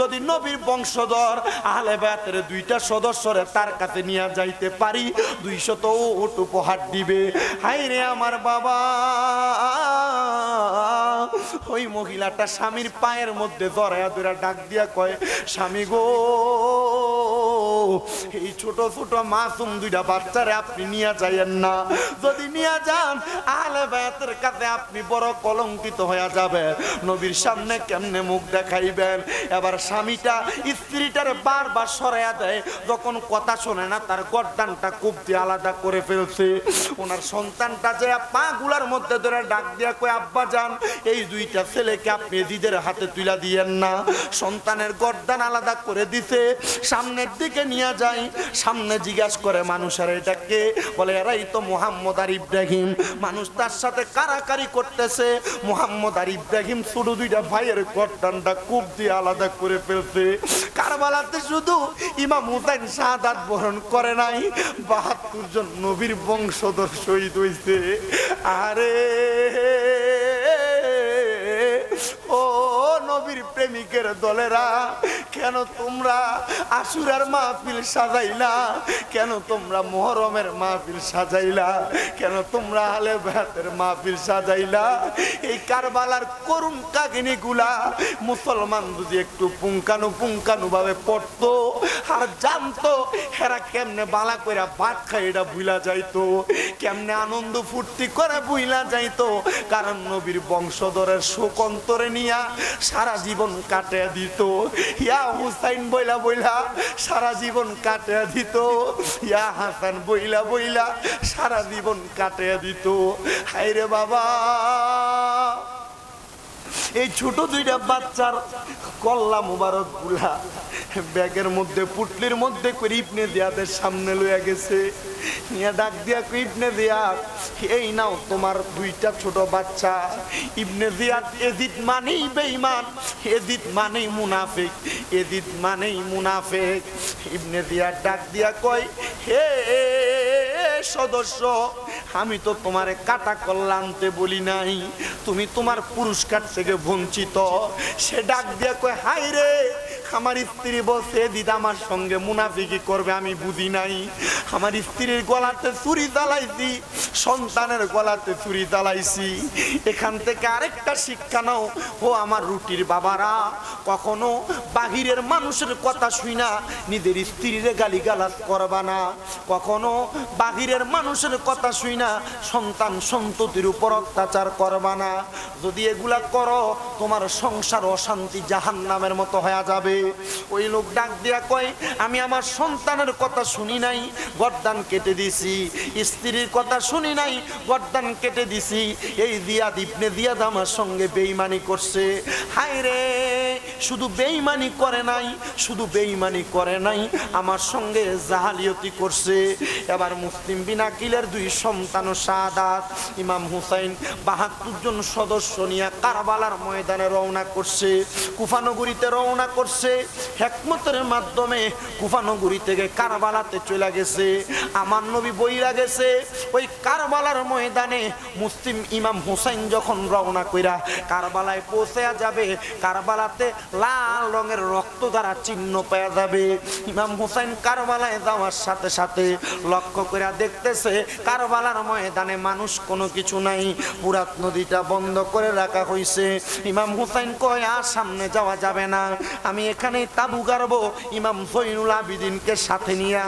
যদি নবীর বংশধর আহলে বায়াতের 2টা সদস্যরে তার কাছে নিয়ে যাইতে পারি 200 উট উপহার দিবে। হাই রে আমার বাবা, ওই মহিলাটা স্বামীর পায়ের মধ্যে জড়ায়া ধরে ডাক দিয়া কয়, স্বামী গো এই ছোট ছোট মাসুম 2টা বাচ্চারে আপনি নিয়ে যাইয়েন না। যদি নিয়ে যান আহলে বায়াতের কাছে আপনি বড় কলঙ্কিত হয়ে যাবে, নবীর সামনে কেমনে মুখ দেখাইবেন? এবার স্বামীটা স্ত্রীটারে বারবার সরাইয়া দেয়, যখন কথা শোনে না তার গর্দানটা কূপ দিয়ে আলাদা করে ফেলছে। ওনার সন্তানটা যে পা গুলার মধ্যে ধরে ডাক দিয়া কয়, আব্বা যান এই 2টা ছেলেকে আপনি এজিদের হাতে তুলা দিয়েন না। সন্তানের গর্দান আলাদা করে দিছে, সামনের দিকে নিয়ে যায়। সামনে জিজ্ঞাসা করে মানুষের এটাকে, বলে এরাই তো মুহাম্মদ আর ইব্রাহিম। মানুষ তার সাথে কারাকারি করতেছে। মুহাম্মদ আর ইব্রাহিম ছোট 2টা ভাইয়ের গর্দানটা কূপ দিয়ে আলাদা করে ফেলছে। কারবালাতে শুধু ইমাম হুসাইন শাহাদাত বরণ করে নাই, 72 জন নবীর বংশধর শহীদ হইছে। আরে ও নবীর প্রেমিকের দলেরা, কেন তোমরা আশুরার মাহফিল সাজাইলা? কেন তোমরা মুহররমের মাহফিল সাজাইলা? কেন তোমরা আহলে বায়াতের মাহফিল সাজাইলা? এই কারবালার করুণ কাহিনীগুলা মুসলমান যদি একটু পুঙ্খানু ভাবে পড়তো আর জানতো, হেরা কেমনে বালা কইরা ভাত খাই এটা ভুলা যাইতো, কেমনে আনন্দ ফুর্তি করে ভুলা যাইতো। কারণ নবীর বংশধরের শোক অন্তরে নিয়া সারা জীবন কাটিয়ে দিত। ইয়া ইয়া হুসাইন বইলা বইলা সারা জীবন কাটিয়ে দিত, ইয়া হাসান বইলা বইলা সারা জীবন কাটিয়ে দিত। হায়রে বাবা, এই ছোট দুইটা বাচ্চার কল্লা মুবারক গুলা ব্যাগের মধ্যে পুটলির মধ্যে করে ইবনে জিয়াদের সামনে লইয়া গেছে। নিয়ে ডাক দিয়া কই, ইবনে জিয়াদ, এই নাও তোমার দুইটা ছোট বাচ্চা। ইবনে জিয়াদ এজিদ মানেই বেঈমান, এজিদ মানেই মুনাফিক, এজিদ মানেই মুনাফিক। ইবনে জিয়াদ ডাক দিয়া কয়, হে সদস্য, আমি তো তোমারে কাটা কল্লা আনতে বলি নাই, তুমি তোমার পুরস্কার থেকে বঞ্চিত। সে ডাক দিয়া কয়, হায় রে, আমার স্ত্রী বলছে দিদা আমার সঙ্গে মুনাফিকি করবে, আমি বুঝি নাই। আমার স্ত্রীর গলাতে ছুরি জ্বালাইছি, সন্তানের গলাতে ছুরি জ্বালাইছি। এখান থেকে আরেকটা শিক্ষা নাও, ও আমার রুটির বাবারা, কখনো বাহিরের মানুষের কথা শুই না নিজের স্ত্রীর গালিগালাজ করবা না, কখনো বাহিরের মানুষের কথা শুই না সন্তান সন্ততির উপর অত্যাচার করবা না। যদি এগুলা করো তোমার সংসার অশান্তি জাহান্নামের মতো হয়ে যাবে। ওই লোক ডাক দিয়া কয়, আমি আমার সন্তানের কথা শুনি নাই, গর্দান কেটে দিছি, স্ত্রীর কথা শুনি নাই, গর্দান কেটে দিছি। এই জিয়াদ ইবনে জিয়াদ আমার সঙ্গে বেঈমানি করছে। হায় রে, শুধু বেঈমানি করে নাই, শুধু বেঈমানি করে নাই, আমার সঙ্গে জাহালিয়তি করছে। এবার মুসলিম বিন আকিলের দুই সন্তান শাহাদাত, ইমাম হুসাইন ৭২ জন সদস্য নিয়ে কারবালার ময়দানে রওনা করছে, কুফানগরীতে রওনা করছে। হিকমতের মাধ্যমে কুফানগরী থেকে কারবালাতে চলে গেছে। আমার নবী বইরা গেছে ওই কারবালার ময়দানে। মুসলিম ইমাম হুসাইন যখন রওনা কইরা কারবালায় পৌঁছে যাবে, কারবালাতে লাল রঙের রক্ত দ্বারা চিহ্ন পাওয়া যাবে। ইমাম হুসাইন কারবালায় যাওয়ার সাথে সাথে লক্ষ্য করে দেখতেছে কারবালার ময়দানে মানুষ কোনো কিছু নাই, পুরাত নদীটা বন্ধ করে রাখা হয়েছে। ইমাম হুসাইন কয়, আর সামনে যাওয়া যাবে না, আমি এখানেই তাবু গাড়বো। ইমাম জৈনুল আবিদিনকে সাথে নিয়ে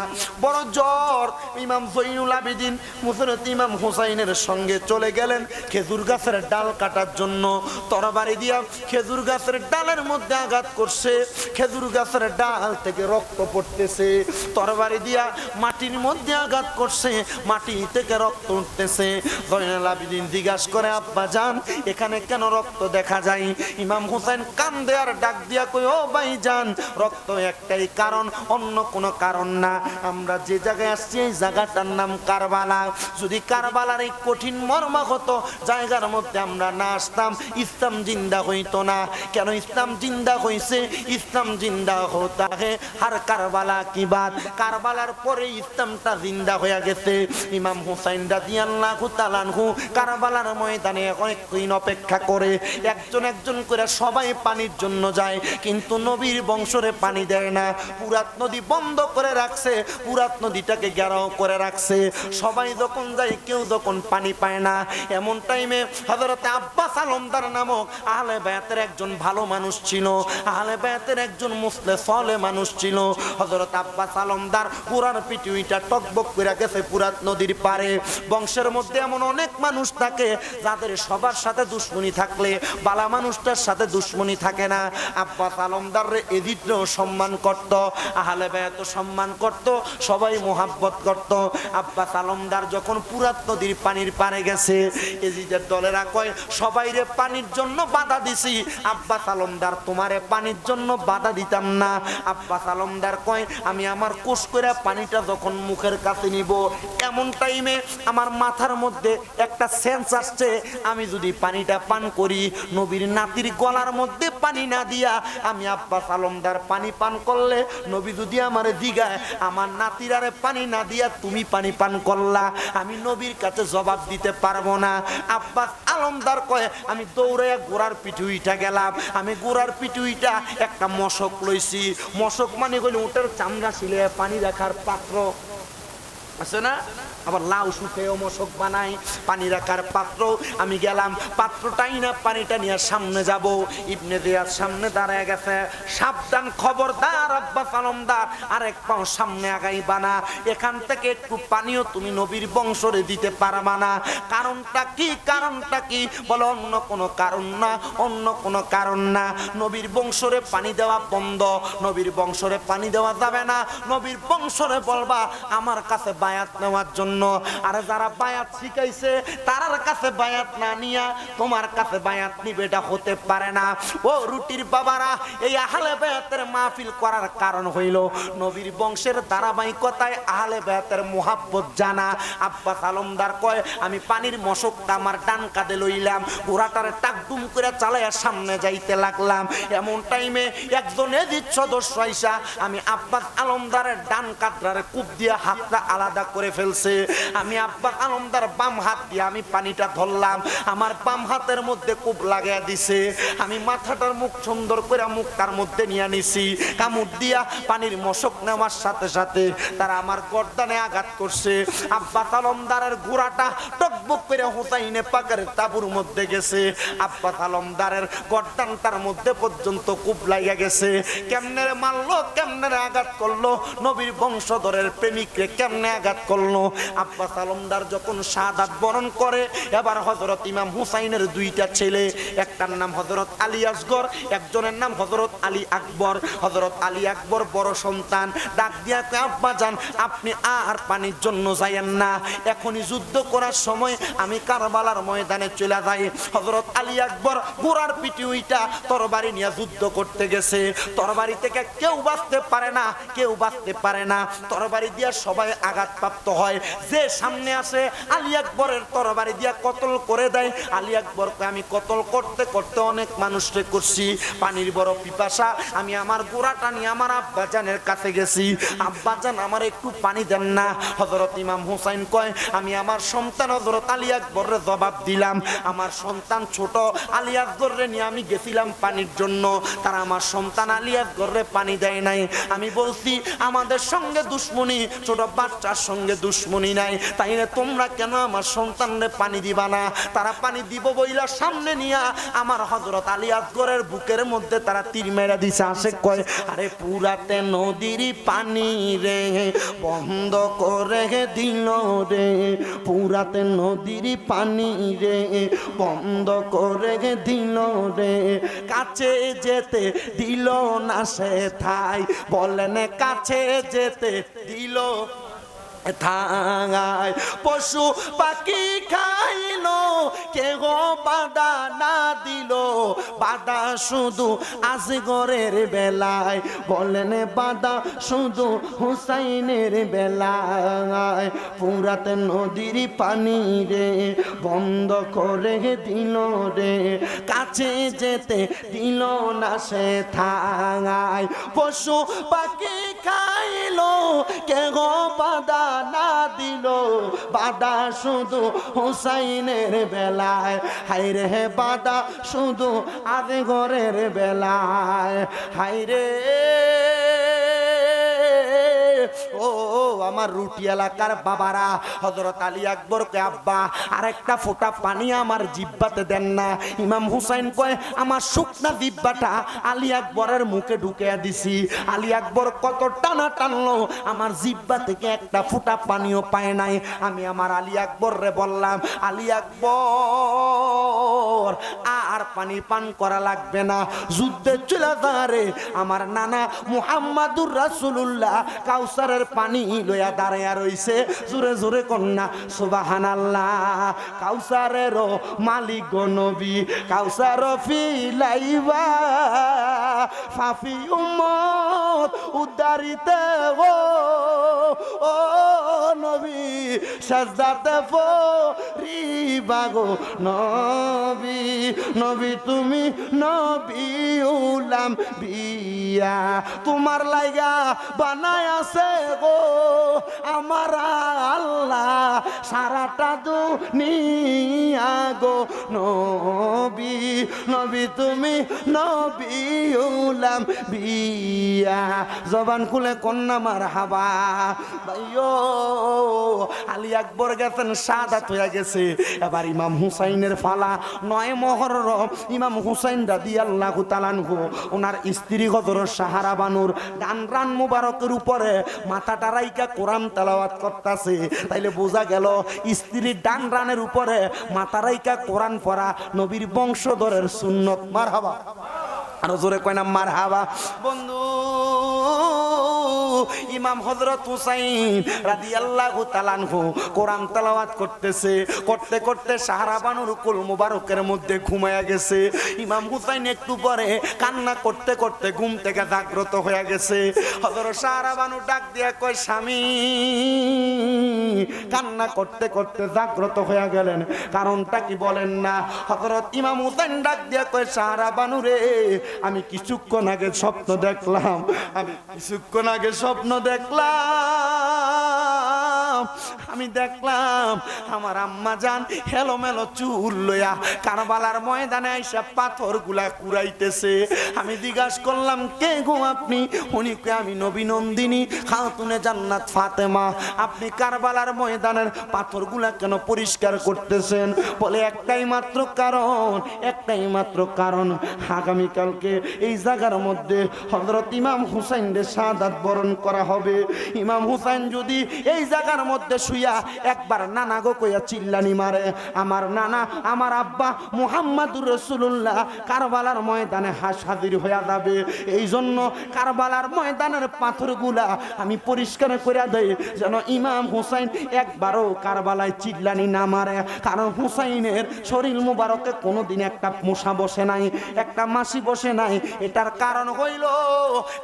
বড় জ্বর ইমাম জৈনুল আবিদিন মুসরত ইমাম হুসাইনের সঙ্গে চলে গেলেন খেজুর গাছের ডাল কাটার জন্য। তরবারি দিয়া খেজুর গাছের ডালের মধ্যে আঘাত করছে, খেজুর গাছের ডাল থেকে রক্ত পড়তেছে। তরবারি দিয়া মাটির মধ্যে আঘাত করছে, মাটি থেকে রক্ত উঠতেছে। জয়নুল আবিদিন জিজ্ঞাসা করে, আব্বা জান, এখানে কেন রক্ত দেখা যায়? ইমাম হুসাইন কান্দে আর ডাক দিয়া কই, ও ভাই জান, রক্ত একটাই কারণ, অন্য কোনো কারণ না। আমরা যে জায়গায় আসছি এই জায়গাটার নাম কারবালা। যদি কারবালার এই কঠিন মর্ম হতো জায়গার মধ্যে আমরা না আসতাম, ইসলাম জিন্দা হইতো না। কেন ইসলাম জিন্দা হইছে? ইসলাম জিন্দা হতা হে হার কারবালা কি বাত, কারবালার পরে ইসলামটা জিন্দা হয়ে গেছে। ইমাম হুসাইন রাদিয়াল্লাহু তাআলা আনহু কারবালার ময়দানে অনেকদিন অপেক্ষা করে, একজন একজন করে সবাই পানির জন্য যায়, কিন্তু নবীর বংশরে পানি দেয় না। পুরাত নদী বন্ধ করে রাখছে, পুরাত নদীটাকে ঘেরাও করে রাখছে। সবাই যখন যায় কেউ যখন পানি পায় না, এমন টাইমে হযরত আব্বাস আলমদার নামক আহলে বায়াতের একজন ভালো মানুষ ছিল, আহলে বায়াতের একজন মুসলিম সালেহ মানুষ ছিল। হযরত আব্বাস আলমদার পুরার পৃথিবীটা টকবক করে গেছে পুরাত নদীর পারে। বংশের মধ্যে এমন অনেক মানুষ থাকে যাদের সবার সাথে দুশ্মনী থাকলে বালা মানুষটার সাথে দুশ্মনী থাকে না। আব্বাস আলমদার এদিকেও সম্মান করত, আহলে বায়াত সম্মান করত, সবাই মোহাব্বত করত। আব্বাস আলমদার যখন পুরাত নদীর পানির পারে গেছে, এজিদের দলেরা কয়, সবাই রে পানির জন্য বাধা দিছি, আব্বাস আলমদার তোমারে পানির জন্য বাধা দিতাম না। আব্বাস আলমদার কয়, আমি আমার কোষ করে পানিটা যখন মুখের কাছে নিব, এমন টাইমে আমার মাথার মধ্যে একটা সেন্স আসছে, আমি যদি পানিটা পান করি, নবীর নাতির গলার মধ্যে পানি না দিয়া আমি আব্বাস আলমদার পানি পান করলে, নবী যদি আমারে দিগায় আমার নাতিরারে পানি না দিয়া তুমি পানি পান করলা, আমি নবীর কাছে জবাব দিতে পারবো না। আব্বাস আলমদার কয়, আমি দৌড়াইয়া গোড়ার পিঠুইটা গেলাম, আমি গোড়ার পিঠুইটা একটা মশক লইছি। মশক মানে হইল উটের চামড়া ছিলে পানি রাখার পাত্র আছে না, আবার লাউ শুকেও মশক বানাই। পানি রাখার পাত্র, আমি গেলাম পাত্রটাই না পানিটা নিয়ে সামনে যাব। ইবনে জিয়াদ সামনে দাঁড়ায় গেছে, সাবধান, খবরদার আব্বাস আলমদার আরেক পাও সামনে আগাইবা না, এখান থেকে একটু পানিও তুমি নবীর বংশরে দিতে পারবা না। কারণটা কি? কারণটা কি? বলো অন্য কোনো কারণ না, অন্য কোনো কারণ না। নবীর বংশরে পানি দেওয়া বন্ধ, নবীর বংশরে পানি দেওয়া যাবে না। নবীর বংশরে বলবা আমার কাছে বায়াত নেওয়ার জন্য। আর যারা বায়াত শিখাইছে তার কাছে বায়াত না নিয়া তোমার কাছে বায়াত নিবে, এটা হতে পারে না। ও রুটির বাবারা, এই আহলে বায়াতের মাহফিল করার কারণ হইল নবীর বংশের ধারাবাহিকতায় আহলে বায়াতের মুহাব্বত জানা। আব্বাস আলমদার কয় আমি পানির মশকটা আমার ডান কাঁধে লইলাম, ঘোড়াটারে টাকডুম করে চালাইয়া সামনে যাইতে লাগলাম। এমন টাইমে একজন এজিদ সদস্য আইসা আমি আব্বাস আলমদারের ডান কাঁধটারে কূপ দিয়ে হাতটা আলাদা করে ফেলছে। আমি আব্বাস আলমদার বাম হাত দিয়ে আমি পানিটা ধরলাম, আমার বাম হাতের মধ্যে কূপ লাগাইয়া দিছে। আমি মাথাটার মুখ সুন্দর করে মুখটার মধ্যে নিয়ে নিছি, কামড় দিয়া পানির মশক নেওয়ার সাথে সাথে তারা আমার গর্দানে আঘাত করছে। আব্বাস আলমদারের ঘোড়াটা টকবক করে হুসাইনে পাকের তাবুর মধ্যে গেছে। আব্বাস আলমদারের গর্দানটার মধ্যে পর্যন্ত কূপ লাগিয়া গেছে। কেমনে মারলো, কেমনে আঘাত করলো, নবীর বংশধরের প্রেমিকরে কেমনে আঘাত করলো। আব্বাস আলমদার যখন শাহাদাত বরণ করে, এবার হযরত ইমাম হুসাইনের দুইটা ছেলে, একটার নাম হযরত আলী আসগর, একজনের নাম হযরত আলী আকবর। হযরত আলী আকবর বড় সন্তান, ডাক দিয়া কয় আব্বা জান আপনি আর পানির জন্য যাইয়েন না, এখনই যুদ্ধ করার সময়, আমি কারবালার ময়দানে চলে যাই। হযরত আলী আকবর ঘোড়ার পিঠে উইটা তরবারি নিয়ে যুদ্ধ করতে গেছে। তরবারি থেকে কেউ বাঁচতে পারে না, কেউ বাঁচতে পারে না, তরবারি দিয়া সবাই আঘাতপ্রাপ্ত হয়। যে সামনে আসে আলী আকবরের তরবারি দিয়া কতল করে দেয়। আলী আকবর আমি কতল করতে করতে অনেক মানুষকে করছি, পানির বড় পিপাসা, আমি আমার ঘোড়াটা নিয়ে আমার আব্বাজানের কাছে গেছি, আব্বাজান আমার একটু পানি দেন না। হযরত ইমাম হুসাইন কয় আমি আমার সন্তান হযরত আলী আকবরের জবাব দিলাম, আমার সন্তান ছোট আলী আকবরের নিয়ে আমি গেছিলাম পানির জন্য, তারা আমার সন্তান আলী আকবরে পানি দেয় নাই। আমি বলছি আমাদের সঙ্গে দুশ্মনী, ছোট বাচ্চার সঙ্গে দুশ্মনী নাই, তাই না তোমরা কেন আমার সন্তানরে পানি দিবা না? তারা পানি দিব বইলা সামনে নিয়া আমার হযরত আলী আকবরের বুকের মধ্যে তারা তীর মেরা দিছে। আসে কয় আরে পুরাতে নদীর পানি রে বন্ধ করে দিল রে, পুরাতে নদীর পানি রে বন্ধ করে দিল রে, কাছে যেতে দিল না সে ঠাই, বলেন কাছে যেতে দিল থাঙায়, পশু পাখি খাইলো কেহ বাধা না দিল, বাধা শুধু আসগরের বেলায়, বলেন বাধা শুধু হুসাইনের বেলায়, পুরাতে নদীর পানি রে বন্ধ করে দিল রে, কাছে যেতে দিল না সে থাঙায়, পশু পাখি খাইলো কেহ বাধা না দিল, বাধা শুধু হুসাইনের বেলায়, হাইরে বাধা শুধু আসগরের বেলায়, হাইরে ও আমার রুটি এলাকার বাবারা, হযরত আলী আকবর কয় আব্বা আরেকটা ফোঁটা পানি আমার জিহ্বাতে দেন না। ইমাম হুসাইন কয় আমার শুকনা জিহ্বাটা আলী আকবরের মুখে ঢুকিয়ে দিছি। আলী আকবর কত টানা টানলো, আমার জিহ্বা থেকে একটা ফোঁটা পানিও পায় নাই। আমি আমার আলী আকবর রে বললাম আলী আকবর আর পানি পান করা লাগবে না, যুদ্ধে চলে যা রে। আমার নানা মুহাম্মাদুর রাসূলুল্লাহ কাউসারের পানি লইয়া দাঁড়াইয়া রইছে, জোরে জোরে কন্যা সুবহানাল্লাহ। কাউসারের মালিক নবী, কাউসার ফিলাইবা ফাফি উম্মত উদ্ধারিতে ও নবী, সাজদাতে পড়িবা গো নবী, নবী তুমি নবী উলাম বি বিয়া তোমার লাইগা বানায় আছে গো আমার আল্লাহ সারাটা দুনিয়া গো নবী নবী তুমি নবী উলাম বিয়া জবান খুলে কন্যা মারহাবা ভাইও আলী আকবর গেছেন শাহাদাত হয়ে গেছে এবার ইমাম হুসাইনের ফালা 9 মুহররম ইমাম হুসাইন রাদিয়াল্লাহু তাআলা আনহু ওনার স্ত্রী হযরত সাহারা বানুর ডান রান মুবারকের উপরে মাথাটা রাইকা কোরআন তেলাওয়াত করতেছে তাইলে বোঝা গেল স্ত্রীর ডান রানের উপরে মাথা রাইকা কোরআন পড়া নবীর বংশধরের সুন্নত মারহাবা আরো জোরে কয় না মারহাবা বন্ধু ইমাম হযরত হুসাইন রাদিয়াল্লাহু তাআলা আনহু কোরআন তেলাওয়াত করতেছে করতে করতে সাহারা বানুর কুল মুবারকের মধ্যে ঘুমায়া গেছে ইমাম হুসাইন একটু পরে কান্না করতে করতে ঘুম থেকে জাগ্রত হয়ে গেছে হযরত সাহারা বানু ডাক দিয়া কয় স্বামী কান্না করতে করতে জাগ্রত হয়ে গেলেন কারণটা কি বলেন না হযরত ইমাম হুসাইন ডাক দিয়া কয় সাহারা বানু রে আমি কিছুক্ষণ আগে স্বপ্ন দেখলাম আমি দেখলাম আমার আম্মা জান হেলোমেলো চুল লইয়া কারবালার ময়দানে আইসা পাথরগুলা কুড়াইতেছে আমি জিজ্ঞাসা করলাম কে গো আপনি উনি কয় আমি নবী নন্দিনী খাতুনে জান্নাত ফাতেমা আপনি কারবালার ময়দানের পাথরগুলা কেন পরিষ্কার করতেছেন বলে একটাই মাত্র কারণ আগামীকালকে এই জায়গার মধ্যে হযরত ইমাম হুসাইনের শাহাদাত বরণ করা হবে ইমাম হুসাইন যদি এই জায়গার মধ্যে শুইয়া একবার নানা গো কইয়া চিল্লানি মারে আমার নানা আমার আব্বা মুহাম্মাদুর রাসূলুল্লাহ কারবালার ময়দানে হাজির হয়ে যাবে এই জন্য কারবালার ময়দানের পাথরগুলা আমি পরিষ্কার করে দেই যেন ইমাম হুসাইন একবারও কারবালায় চিল্লানি না মারে কারণ হুসাইনের শরীর মুবারকে কোনোদিন একটা মশা বসে নাই একটা মাছি বসে নাই এটার কারণ হইল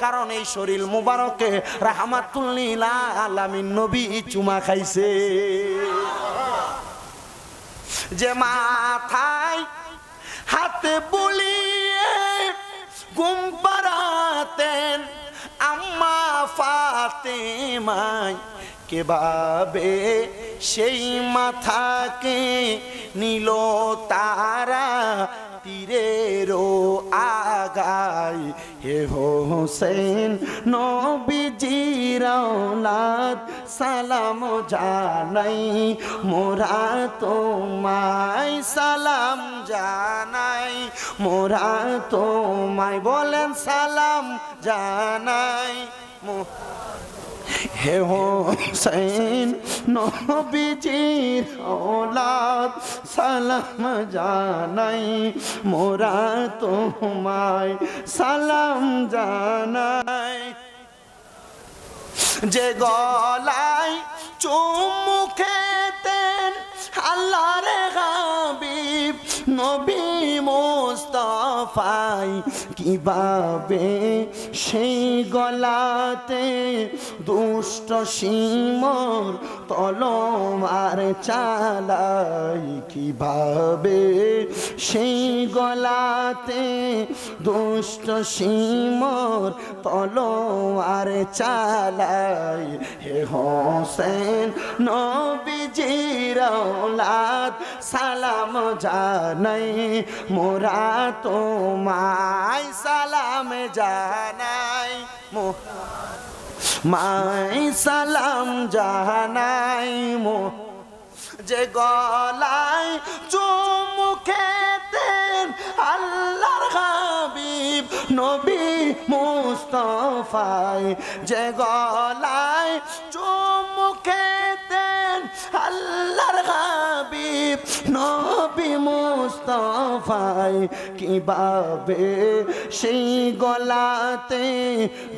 কারণ এই শরীর মুবারকে রাহমাতুল লিল আলামিন নবী চুমা খাইছে যে মাথায় হাতে বুলিয়ে ঘুম পাড়াতেন আম্মা ফাতেমায় কেভাবে সেই মাথাকে নিল তারা তীরেরও আগায় হে হোসেন নবীজির আওলাদ সালাম জানাই মোরা তোমায় সালাম জানাই মোরা তোমায় বলেন সালাম জানাই হে হোসেন নবীজির আওলাদ সালাম জানাই মোরা তোমায় সালাম জানাই যে গলায় চুমু খেতেন আল্লাহর হাবিব নবী মুস্তাফাই কিভাবে সেই গলাতে দুষ্ট সিমর তলোয়ার চালাই কিভাবে সেই গলাতে দুষ্ট সিমর তলোয়ার চালাই হে হোসেন নবীজির আওলাদ সালাম জানাই মোরা তোমায় সালাম জানাই মাই সালাম জানাই যে গলায় চুমু খেতেন আল্লাহর হাবিব নবী মুস্তাফায় যে গলায় চুমু খেতেন আল্লাহর হাবিব নবী মুস্তাফায় কিভাবে সেই গলাতে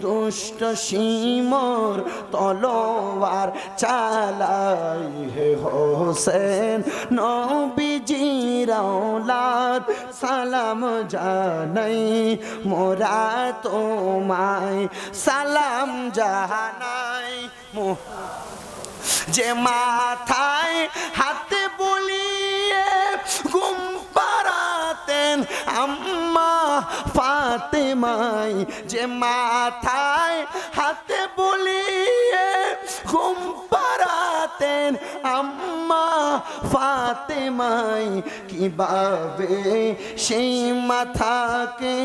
দুষ্ট সিমর তলোয়ার চালাই হে হোসেন নবীজির আওলাদ সালাম জানাই মোরা তোমায় সালাম জানাই যে মাথায় হাতে বলিয়ে ঘুম পাড়াতেন আম্মা ফাতেমাই যে মাথায় হাতে বলিয়ে ঘুম পাড়াতেন আম্মা ফাতেমাই কিভাবে সেই মাথাকে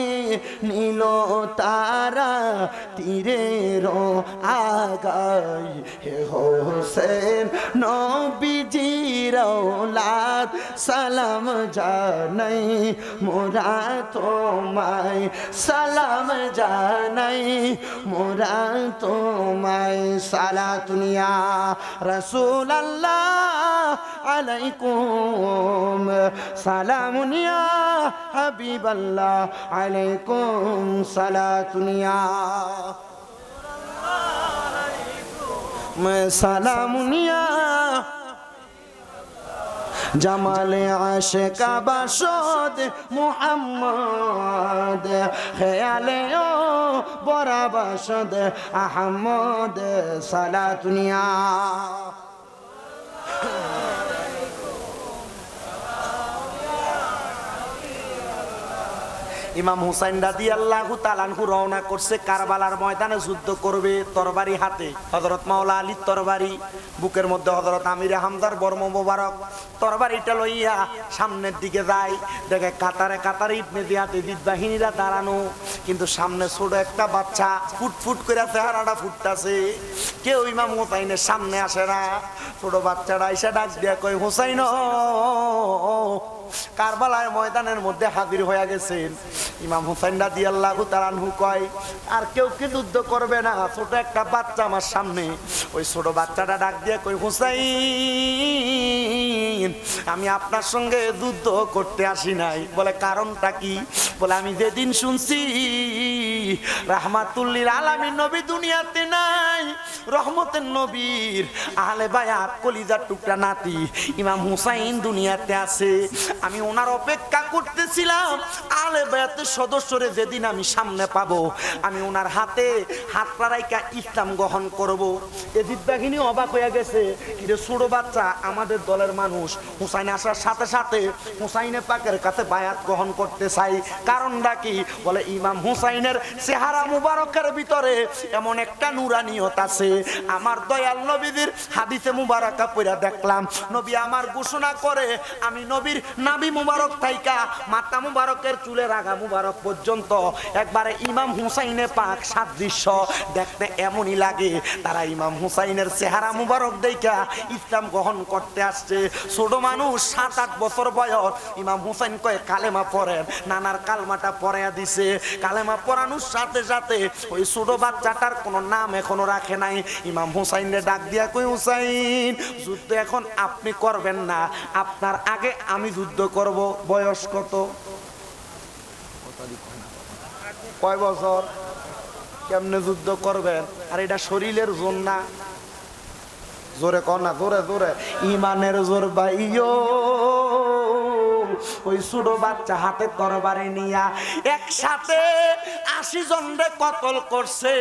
নিল তারা তীরের আগায় হে হোসেন নবীজির औलाद সালাম জানাই মোরা তোমায় সালাম জানাই মোরা তোমায় সালাতুনিয়া রাসূলুল্লাহ আলাইকুম সালামুনিয়া হাবিবাল্লাহ আলাইকুম সালাতুনিয়া সালামুনিয়া জামালে আশিকা বাসদ মুহাম্মদ খেয়ালে ও বরা বাসদ আহমদ সালাতুনিয়া ইমাম হুসাইন রাদিয়াল্লাহু তাআলা আনহু রওনা করছে কারবালার ময়দানে যুদ্ধ করবে তরবারি হাতে। হযরত মাওলা আলীর তরবারি বুকের মধ্যে, হযরত আমির হামজার বর্ম মোবারক তরবারিটা লইয়া সামনের দিকে যায়, দেখে কাতারে কাতারে ইবনে জিয়াদের বাহিনীরা দাঁড়ানো, কিন্তু সামনে ছোট একটা বাচ্চা ফুটফুট করে চেহারাটা ফুটতাছে। কেউ ইমাম হুসাইনের সামনে আসে না। ছোট বাচ্চাটা এসে ডাক দিয়া কয়, হুসাইন কারবালার ময়দানের মধ্যে হাজির হয়ে গেছেন। ইমাম হুসাইন রাদিয়াল্লাহু তাআলা আনহু কয়, আর কেউ কি যুদ্ধ করবে না? ছোট একটা বাচ্চা আমার সামনে। ওই ছোট বাচ্চাটা ডাক দিয়ে কই, হুসাইন আমি আপনার সঙ্গে যুদ্ধ করতে আসি নাই। বলে কারণটা কি? বলে আমি যেদিন শুনছি রাহমাতুল লিল আলামিন নবী দুনিয়াতে নাই, রহমতের নবীর আহলে বায়াত কলিজার টুকরা নাতি ইমাম হুসাইন দুনিয়াতে আছে, আমি ওনার অপেক্ষা করতেছিলাম। আহলে বায়াতের সদস্যরে যেদিন আমি সামনে পাবো, আমি ওনার হাতে হাত রাইখা ইসলাম গ্রহণ করব। এজিদ বাহিনী অবাক হয়ে গেছে, কিরে ছোট বাচ্চা আমাদের দলের মানুষ হুসাইন আসার সাথে সাথে হুসাইনের পাকের কাছে বায়াত গ্রহণ করতে চাই, কারণটা কি? বলে ইমাম হুসাইনের চেহারা মুবারকের ভিতরে এমন একটা নুরানিয়ত আছে, আমার দয়াল নবীর হাদিসে মুবারকা পড়া দেখলাম, নবী আমার ঘোষণা করে আমি নবীর নাভি মুবারক থাইকা মাথা মুবারকের চুলের আগা মুবারক পর্যন্ত একবারে ইমাম হুসাইনে পাক সাদৃশ্য দেখতে এমনই লাগে। তারা ইমাম হুসাইনের চেহারা মুবারক দেখা ইসলাম গ্রহণ করতে আসছে। ছোট মানুষ 7-8 বছর বয়স। ইমাম হুসাইন কয়ে কালেমা পড়েন, নানার কালমাটা পড়াইয়া দিছে। কালেমা পড়ানোর সাথে সাথে ওই ছোট বাচ্চাটার কোনো নাম এখনো রাখে নাই। ইমাম হুসাইনের ডাক দিয়া কই, হুসাইন যুদ্ধ এখন আপনি করবেন না, আপনার আগে আমি যুদ্ধ করব। বয়স কত? কয় বছর? কেমনে যুদ্ধ করবেন? আর এটা শরীরের জোর না, জোরে কর না, জোরে জোরে ইমানের জোর বাইও। ওই ছোট বাচ্চা হাতে তরবারি নিয়া একসাথে 80 জনরে কতল করছে।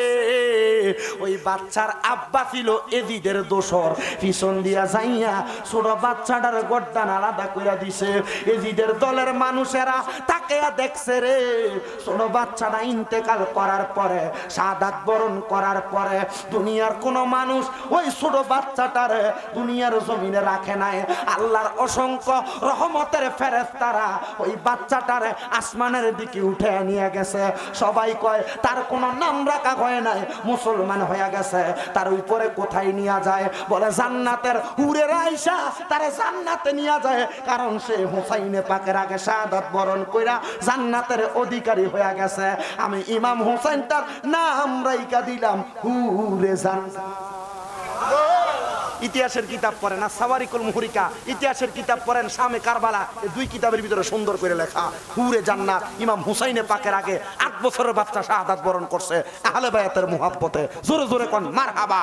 ওই বাচ্চার আব্বা ছিল এজিদের দোসর, পিছন দিয়া যাইয়া ছোট বাচ্চাটার গর্দান আলাদা করে দিছে। এজিদের দলের মানুষেরা তাকে দেখছে রে। ছোট বাচ্চাটা ইন্তেকাল করার পরে, শাহাদাত বরণ করার পরে দুনিয়ার কোন মানুষ ওই ছোট বাচ্চাটার দুনিয়ার জমিনে রাখে নাই। আল্লাহর অসংখ্য রহমতের ফেরেশতারা ওই বাচ্চাটারে আসমানের দিকে উঠে নিয়ে গেছে। সবাই কয় তার কোনো নাম রাখা হয় নাই, মুসলমান হয়ে গেছে। তার উপরে কোথায় নিয়ে যায়? বলে জান্নাতের হুরের আয়েশা তারে জান্নাতে নিয়ে যায়, কারণ সে হুসাইনে পাকের আগে শাহাদাত বরণ কইরা জান্নাতের অধিকারী হয়ে গেছে। আমি ইমাম হুসাইন তার নাম রাইখা দিলাম হুরে জান্নাত। ইতিহাসের কিতাব পড়েন, আর সাওয়ারিকুল মুহরিকা ইতিহাসের কিতাব পড়েন, শামে কারবালা, এই 2 কিতাবের ভিতরে সুন্দর করে লেখা হুরে জান্নাত। ইমাম হুসাইনে পাকের আগে 8 বছরের বাচ্চা শাহাদাত বরণ করছে আহলে বায়াতের মুহাব্বতে। জোরে জোরে কোন মারহাবা।